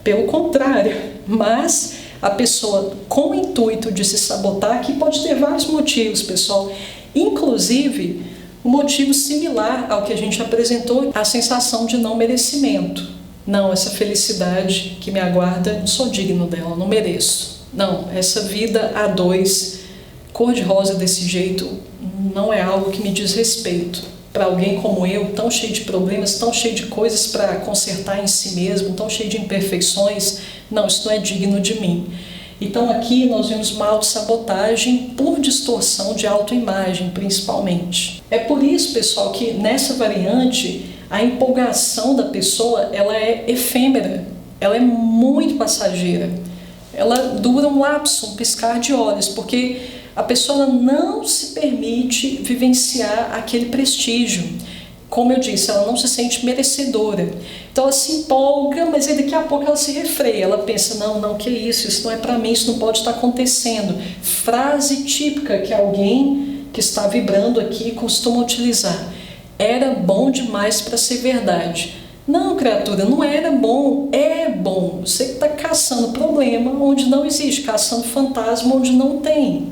Pelo contrário, mas a pessoa com o intuito de se sabotar, aqui pode ter vários motivos, pessoal, inclusive um motivo similar ao que a gente apresentou, a sensação de não merecimento. Não, essa felicidade que me aguarda, não sou digno dela, não mereço. Não, essa vida a dois, cor-de-rosa desse jeito, não é algo que me diz respeito. Para alguém como eu, tão cheio de problemas, tão cheio de coisas para consertar em si mesmo, tão cheio de imperfeições, não, isso não é digno de mim. Então aqui nós vemos uma autossabotagem por distorção de autoimagem, principalmente. É por isso, pessoal, que nessa variante a empolgação da pessoa ela é efêmera, ela é muito passageira. Ela dura um lapso, um piscar de olhos, porque a pessoa não se permite vivenciar aquele prestígio. Como eu disse, ela não se sente merecedora. Então ela se empolga, mas aí daqui a pouco ela se refreia. Ela pensa, não, que isso não é para mim, isso não pode estar acontecendo. Frase típica que alguém que está vibrando aqui costuma utilizar. Era bom demais para ser verdade. Não, criatura, não era bom, é bom. Você está caçando problema onde não existe, caçando fantasma onde não tem.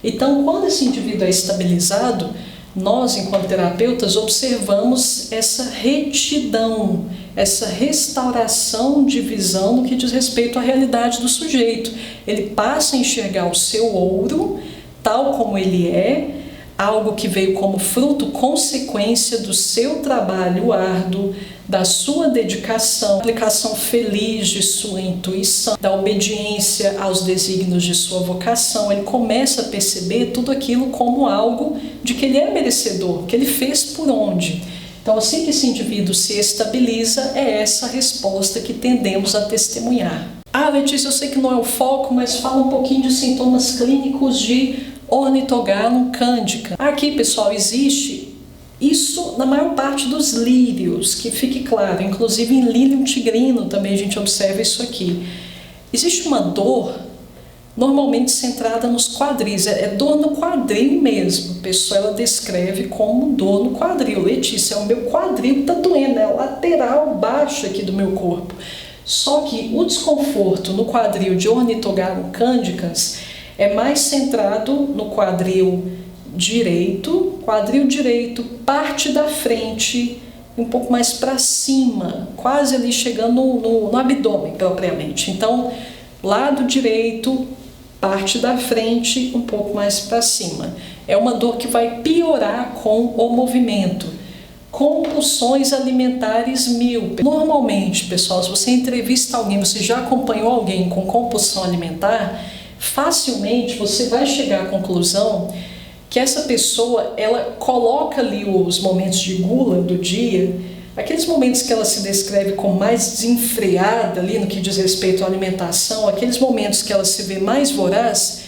Então, quando esse indivíduo é estabilizado, nós, enquanto terapeutas, observamos essa retidão, essa restauração de visão no que diz respeito à realidade do sujeito. Ele passa a enxergar o seu ouro, tal como ele é, algo que veio como fruto, consequência do seu trabalho árduo, da sua dedicação, aplicação feliz de sua intuição, da obediência aos desígnios de sua vocação. Ele começa a perceber tudo aquilo como algo de que ele é merecedor, que ele fez por onde. Então, assim que esse indivíduo se estabiliza, é essa a resposta que tendemos a testemunhar. Ah, Letícia, eu sei que não é o foco, mas fala um pouquinho de sintomas clínicos de Ornithogalum cândica. Aqui, pessoal, existe isso na maior parte dos lírios, que fique claro, inclusive em Lilium tigrino também a gente observa isso aqui. Existe uma dor normalmente centrada nos quadris, é dor no quadril mesmo. A pessoa ela descreve como dor no quadril. Letícia, o meu quadril está doendo, é lateral baixo aqui do meu corpo. Só que o desconforto no quadril de Ornithogalum cândicans é mais centrado no quadril direito, parte da frente, um pouco mais para cima, quase ali chegando no abdômen propriamente. Então, lado direito, parte da frente, um pouco mais para cima. É uma dor que vai piorar com o movimento. Compulsões alimentares míopes. Normalmente, pessoal, se você entrevista alguém, você já acompanhou alguém com compulsão alimentar, facilmente você vai chegar à conclusão que essa pessoa, ela coloca ali os momentos de gula do dia, aqueles momentos que ela se descreve como mais desenfreada ali no que diz respeito à alimentação, aqueles momentos que ela se vê mais voraz.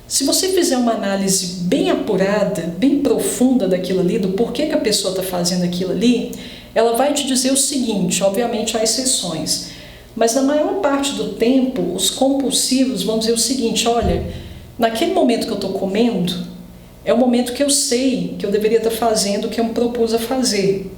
Se você fizer uma análise bem apurada, bem profunda daquilo ali, do porquê que a pessoa está fazendo aquilo ali, ela vai te dizer o seguinte, obviamente há exceções, mas na maior parte do tempo, os compulsivos vão dizer o seguinte, olha, naquele momento que eu estou comendo, é o momento que eu sei que eu deveria estar fazendo o que eu me propus a fazer.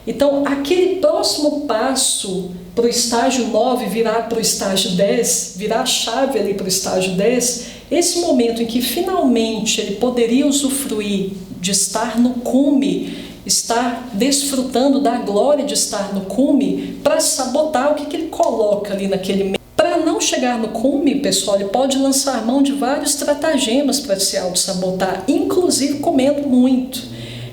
Então, aquele próximo passo para o estágio 9 virar para o estágio 10, virar a chave ali para o estágio 10, esse momento em que finalmente ele poderia usufruir de estar no cume, estar desfrutando da glória de estar no cume, para sabotar o que ele coloca ali naquele meio. Para não chegar no cume, pessoal, ele pode lançar mão de vários estratagemas para se auto-sabotar, inclusive comendo muito.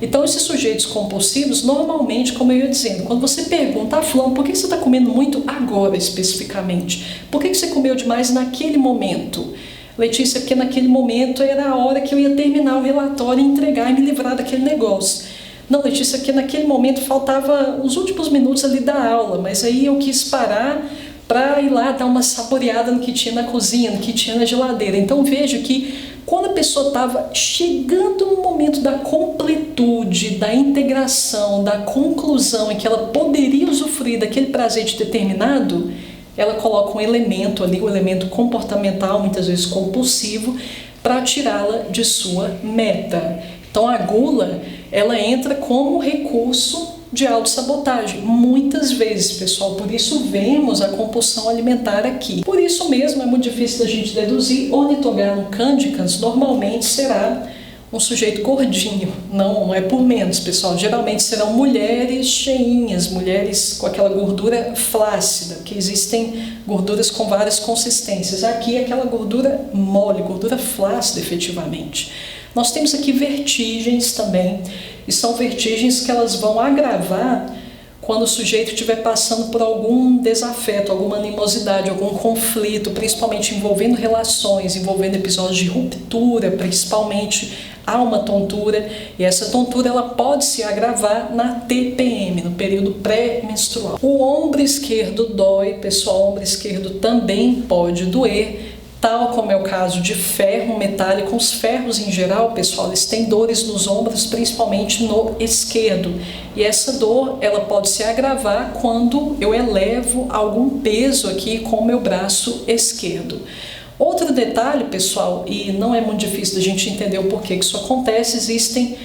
Então, esses sujeitos compulsivos, normalmente, como eu ia dizendo, quando você pergunta, fulano, por que você está comendo muito agora especificamente? Por que você comeu demais naquele momento? Letícia, porque naquele momento era a hora que eu ia terminar o relatório e entregar e me livrar daquele negócio. Não, Letícia, porque naquele momento faltava os últimos minutos ali da aula, mas aí eu quis parar para ir lá dar uma saboreada no que tinha na cozinha, no que tinha na geladeira. Então vejo que quando a pessoa estava chegando no momento da completude, da integração, da conclusão, em que ela poderia usufruir daquele prazer de ter terminado, ela coloca um elemento ali, um elemento comportamental, muitas vezes compulsivo, para tirá-la de sua meta. Então a gula, ela entra como recurso de autossabotagem, muitas vezes, pessoal. Por isso vemos a compulsão alimentar aqui. Por isso mesmo é muito difícil da gente deduzir. Ornithogarum candicans normalmente será um sujeito gordinho, não é por menos, pessoal. Geralmente serão mulheres cheinhas, mulheres com aquela gordura flácida, que existem gorduras com várias consistências. Aqui é aquela gordura mole, gordura flácida, efetivamente. Nós temos aqui vertigens também, e são vertigens que elas vão agravar quando o sujeito estiver passando por algum desafeto, alguma animosidade, algum conflito, principalmente envolvendo relações, envolvendo episódios de ruptura, principalmente há uma tontura, e essa tontura ela pode se agravar na TPM, no período pré-menstrual. O ombro esquerdo dói, pessoal, o ombro esquerdo também pode doer, tal como é o caso de ferro metálico. Os ferros em geral, pessoal, eles têm dores nos ombros, principalmente no esquerdo. E essa dor, ela pode se agravar quando eu elevo algum peso aqui com o meu braço esquerdo. Outro detalhe, pessoal, e não é muito difícil da gente entender o porquê que isso acontece, existem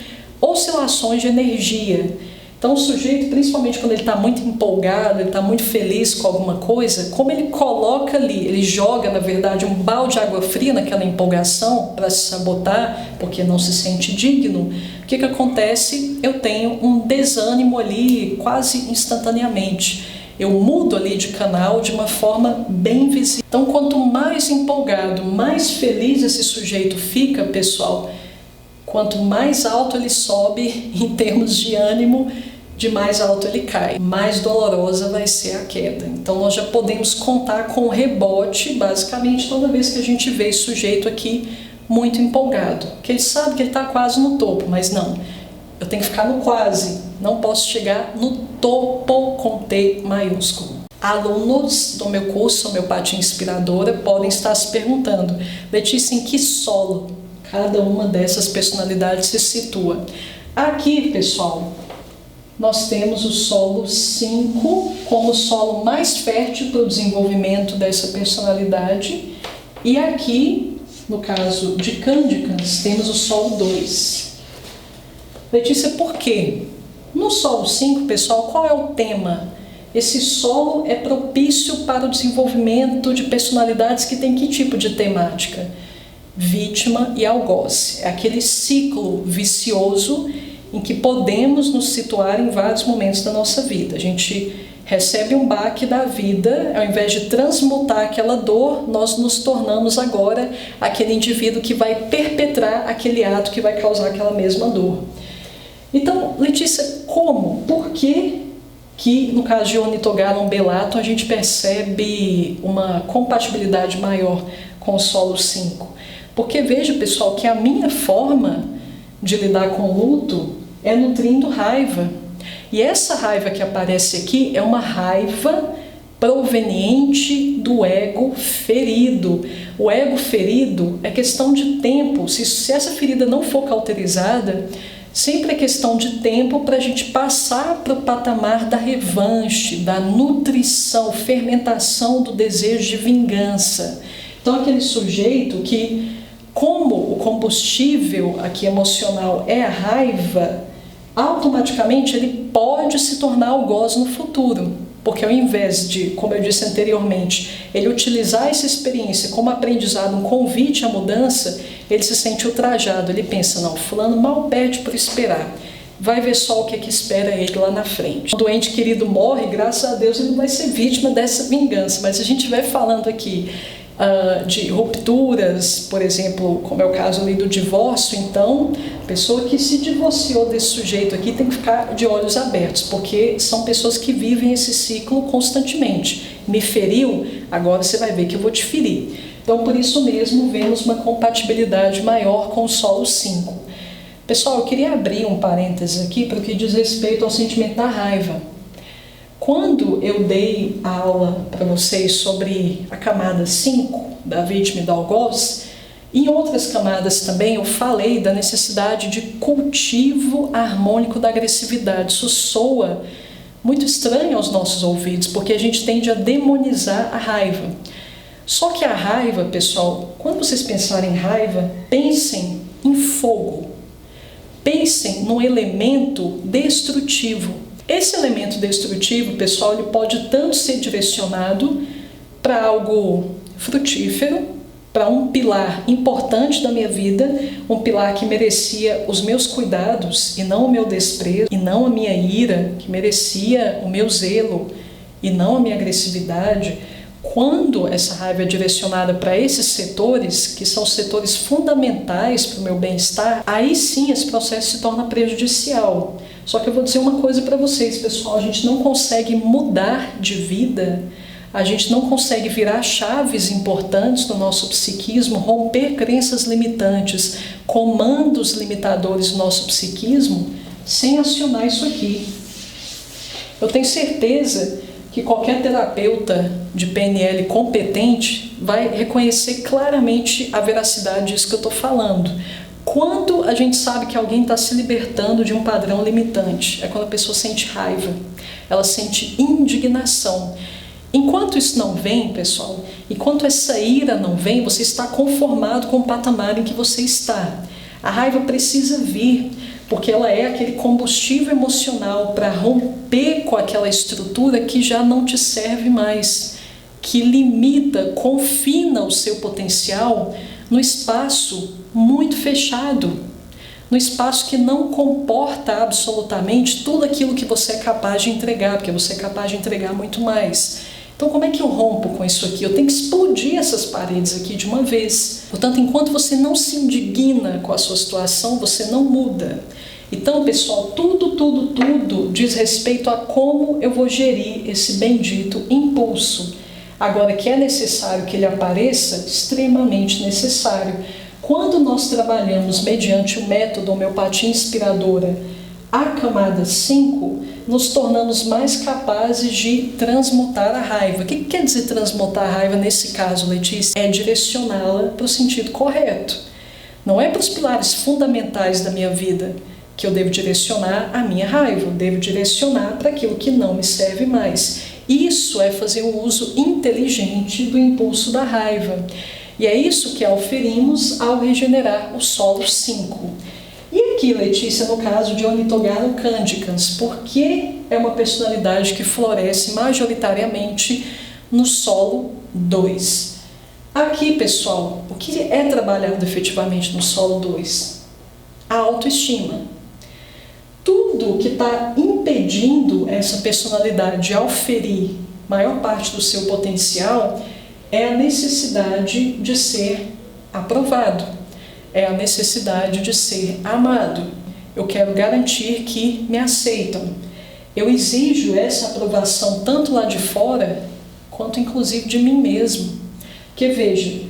oscilações de energia. Então o sujeito, principalmente quando ele está muito empolgado, ele está muito feliz com alguma coisa, como ele coloca ali, ele joga, na verdade, um balde de água fria naquela empolgação para se sabotar, porque não se sente digno, o que acontece? Eu tenho um desânimo ali quase instantaneamente. Eu mudo ali de canal de uma forma bem visível. Então quanto mais empolgado, mais feliz esse sujeito fica, pessoal, quanto mais alto ele sobe em termos de ânimo, de mais alto ele cai, mais dolorosa vai ser a queda. Então nós já podemos contar com o rebote, basicamente, toda vez que a gente vê esse sujeito aqui muito empolgado, que ele sabe que ele está quase no topo, mas não, eu tenho que ficar no quase, não posso chegar no topo com T maiúsculo. Alunos do meu curso Homeopatia Inspiradora podem estar se perguntando: Letícia, em que solo cada uma dessas personalidades se situa? Aqui, pessoal, nós temos o solo 5 como o solo mais fértil para o desenvolvimento dessa personalidade, e aqui, no caso de Candicans, temos o solo 2. Letícia, por quê? No solo 5, pessoal, qual é o tema? Esse solo é propício para o desenvolvimento de personalidades que têm que tipo de temática? Vítima e algoz. É aquele ciclo vicioso em que podemos nos situar em vários momentos da nossa vida. A gente recebe um baque da vida, ao invés de transmutar aquela dor, nós nos tornamos agora aquele indivíduo que vai perpetrar aquele ato que vai causar aquela mesma dor. Então, Letícia, como? Por que no caso de Ornithogarum bellatum a gente percebe uma compatibilidade maior com o solo 5? Porque veja, pessoal, que a minha forma de lidar com o luto é nutrindo raiva. E essa raiva que aparece aqui é uma raiva proveniente do ego ferido. O ego ferido é questão de tempo. Se essa ferida não for cauterizada, sempre é questão de tempo para a gente passar para o patamar da revanche, da nutrição, fermentação do desejo de vingança. Então aquele sujeito que, como o combustível aqui emocional é a raiva, automaticamente ele pode se tornar algoz no futuro, porque ao invés de, como eu disse anteriormente, ele utilizar essa experiência como aprendizado, um convite à mudança, ele se sente ultrajado, ele pensa, não, fulano mal perde por esperar, vai ver só o que espera ele lá na frente. O doente querido morre, graças a Deus ele não vai ser vítima dessa vingança, mas se a gente estiver falando aqui de rupturas, por exemplo, como é o caso ali do divórcio. Então, a pessoa que se divorciou desse sujeito aqui tem que ficar de olhos abertos, porque são pessoas que vivem esse ciclo constantemente. Me feriu, agora você vai ver que eu vou te ferir. Então, por isso mesmo, vemos uma compatibilidade maior com o solo 5. Pessoal, eu queria abrir um parênteses aqui para o que diz respeito ao sentimento da raiva. Quando eu dei a aula para vocês sobre a camada 5 da vítima e do algoz, em outras camadas também eu falei da necessidade de cultivo harmônico da agressividade. Isso soa muito estranho aos nossos ouvidos, porque a gente tende a demonizar a raiva. Só que a raiva, pessoal, quando vocês pensarem em raiva, pensem em fogo. Pensem num elemento destrutivo. Esse elemento destrutivo, pessoal, ele pode tanto ser direcionado para algo frutífero, para um pilar importante da minha vida, um pilar que merecia os meus cuidados e não o meu desprezo, e não a minha ira, que merecia o meu zelo e não a minha agressividade. Quando essa raiva é direcionada para esses setores, que são setores fundamentais para o meu bem-estar, aí sim esse processo se torna prejudicial. Só que eu vou dizer uma coisa para vocês, pessoal, a gente não consegue mudar de vida, a gente não consegue virar chaves importantes no nosso psiquismo, romper crenças limitantes, comandos limitadores do nosso psiquismo, sem acionar isso aqui. Eu tenho certeza que qualquer terapeuta de PNL competente vai reconhecer claramente a veracidade disso que eu estou falando. Quando a gente sabe que alguém está se libertando de um padrão limitante, é quando a pessoa sente raiva, ela sente indignação. Enquanto isso não vem, pessoal, enquanto essa ira não vem, você está conformado com o patamar em que você está. A raiva precisa vir, porque ela é aquele combustível emocional para romper com aquela estrutura que já não te serve mais, que limita, confina o seu potencial no espaço muito fechado, no espaço que não comporta absolutamente tudo aquilo que você é capaz de entregar, porque você é capaz de entregar muito mais. Então, como é que eu rompo com isso aqui? Eu tenho que explodir essas paredes aqui de uma vez. Portanto, enquanto você não se indigna com a sua situação, você não muda. Então, pessoal, tudo diz respeito a como eu vou gerir esse bendito impulso. Agora, que é necessário que ele apareça, extremamente necessário. Quando nós trabalhamos mediante o método homeopatia inspiradora, a camada 5, nos tornamos mais capazes de transmutar a raiva. O que quer dizer transmutar a raiva nesse caso, Letícia? É direcioná-la para o sentido correto. Não é para os pilares fundamentais da minha vida que eu devo direcionar a minha raiva, eu devo direcionar para aquilo que não me serve mais. Isso é fazer um uso inteligente do impulso da raiva. E é isso que auferimos ao regenerar o solo 5. E aqui, Letícia, no caso de Ornithogarum candicans, por que é uma personalidade que floresce majoritariamente no solo 2? Aqui, pessoal, o que é trabalhado efetivamente no solo 2? A autoestima. Tudo que está impedindo essa personalidade de auferir maior parte do seu potencial é a necessidade de ser aprovado, é a necessidade de ser amado. Eu quero garantir que me aceitam. Eu exijo essa aprovação tanto lá de fora, quanto inclusive de mim mesmo. Porque veja,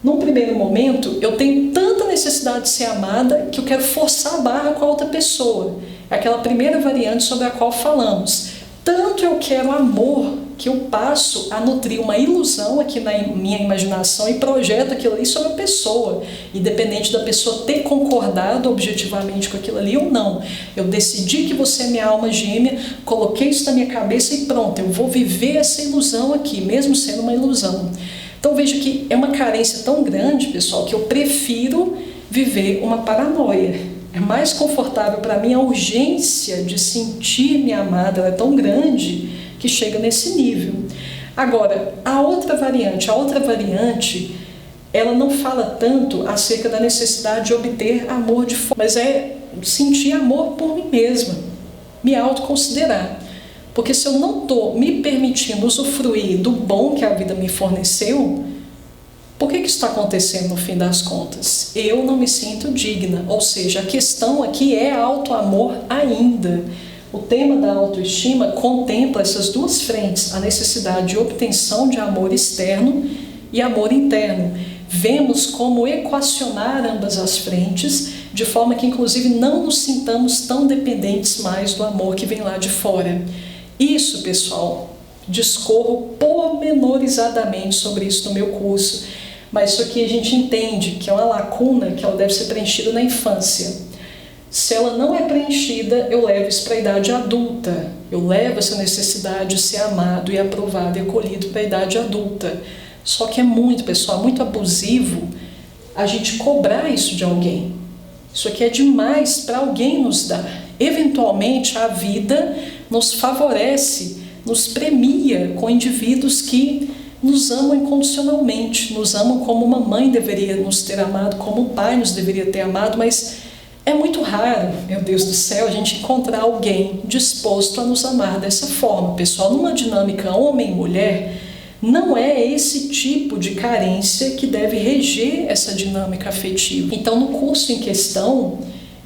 num primeiro momento, eu tenho tanta necessidade de ser amada que eu quero forçar a barra com a outra pessoa. É aquela primeira variante sobre a qual falamos. Tanto eu quero amor que eu passo a nutrir uma ilusão aqui na minha imaginação e projeto aquilo ali sobre a pessoa, independente da pessoa ter concordado objetivamente com aquilo ali ou não. Eu decidi que você é minha alma gêmea, coloquei isso na minha cabeça e pronto, eu vou viver essa ilusão aqui, mesmo sendo uma ilusão. Então veja que é uma carência tão grande, pessoal, que eu prefiro viver uma paranoia. É mais confortável para mim, a urgência de sentir-me amada, ela é tão grande que chega nesse nível. Agora, a outra variante, ela não fala tanto acerca da necessidade de obter amor de fora, mas é sentir amor por mim mesma, me autoconsiderar. Porque se eu não estou me permitindo usufruir do bom que a vida me forneceu, Por que isso está acontecendo no fim das contas? Eu não me sinto digna, ou seja, a questão aqui é auto-amor ainda. O tema da autoestima contempla essas duas frentes, a necessidade de obtenção de amor externo e amor interno. Vemos como equacionar ambas as frentes, de forma que inclusive não nos sintamos tão dependentes mais do amor que vem lá de fora. Isso, pessoal, discorro pormenorizadamente sobre isso no meu curso, mas isso aqui a gente entende que é uma lacuna que ela deve ser preenchida na infância. Se ela não é preenchida, eu levo isso para a idade adulta. Eu levo essa necessidade de ser amado e aprovado e acolhido para a idade adulta. Só que é muito, pessoal, muito abusivo a gente cobrar isso de alguém. Isso aqui é demais para alguém nos dar. Eventualmente, a vida nos favorece, nos premia com indivíduos que nos amam incondicionalmente, nos amam como uma mãe deveria nos ter amado, como um pai nos deveria ter amado, mas é muito raro, meu Deus do céu, a gente encontrar alguém disposto a nos amar dessa forma. Pessoal, numa dinâmica homem-mulher, não é esse tipo de carência que deve reger essa dinâmica afetiva. Então, no curso em questão,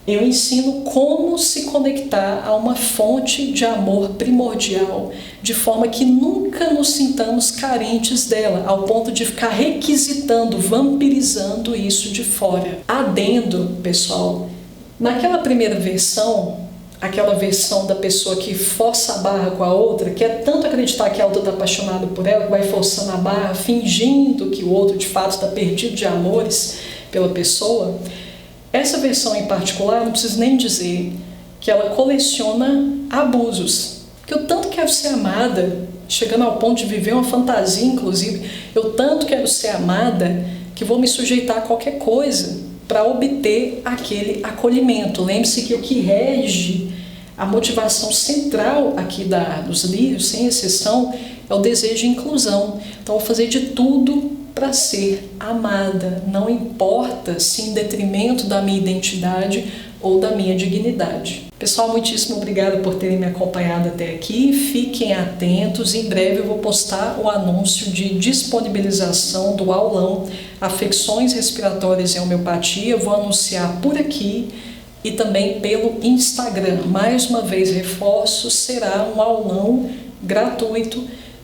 eu ensino como se conectar a uma fonte de amor primordial, de forma que nunca nos sintamos carentes dela, ao ponto de ficar requisitando, vampirizando isso de fora. Adendo, pessoal, naquela primeira versão, aquela versão da pessoa que força a barra com a outra, que é tanto acreditar que a outra está apaixonada por ela, que vai forçando a barra, fingindo que o outro de fato está perdido de amores pela pessoa, essa versão em particular, não preciso nem dizer que ela coleciona abusos. Porque eu tanto quero ser amada, chegando ao ponto de viver uma fantasia, inclusive, eu tanto quero ser amada que vou me sujeitar a qualquer coisa para obter aquele acolhimento. Lembre-se que o que rege a motivação central aqui dos livros, sem exceção, é o desejo de inclusão. Então, eu vou fazer de tudo para ser amada, não importa se em detrimento da minha identidade ou da minha dignidade. Pessoal, muitíssimo obrigada por terem me acompanhado até aqui. Fiquem atentos, em breve eu vou postar o anúncio de disponibilização do aulão Afecções Respiratórias e Homeopatia. Eu vou anunciar por aqui e também pelo Instagram. Mais uma vez reforço, será um aulão gratuito.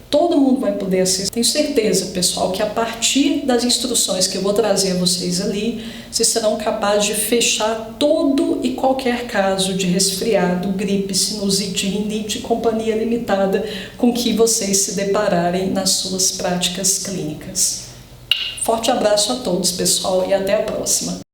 Todo mundo vai poder assistir. Tenho certeza, pessoal, que a partir das instruções que eu vou trazer a vocês ali, vocês serão capazes de fechar todo e qualquer caso de resfriado, gripe, sinusite, rinite e companhia limitada com que vocês se depararem nas suas práticas clínicas. Forte abraço a todos, pessoal, e até a próxima.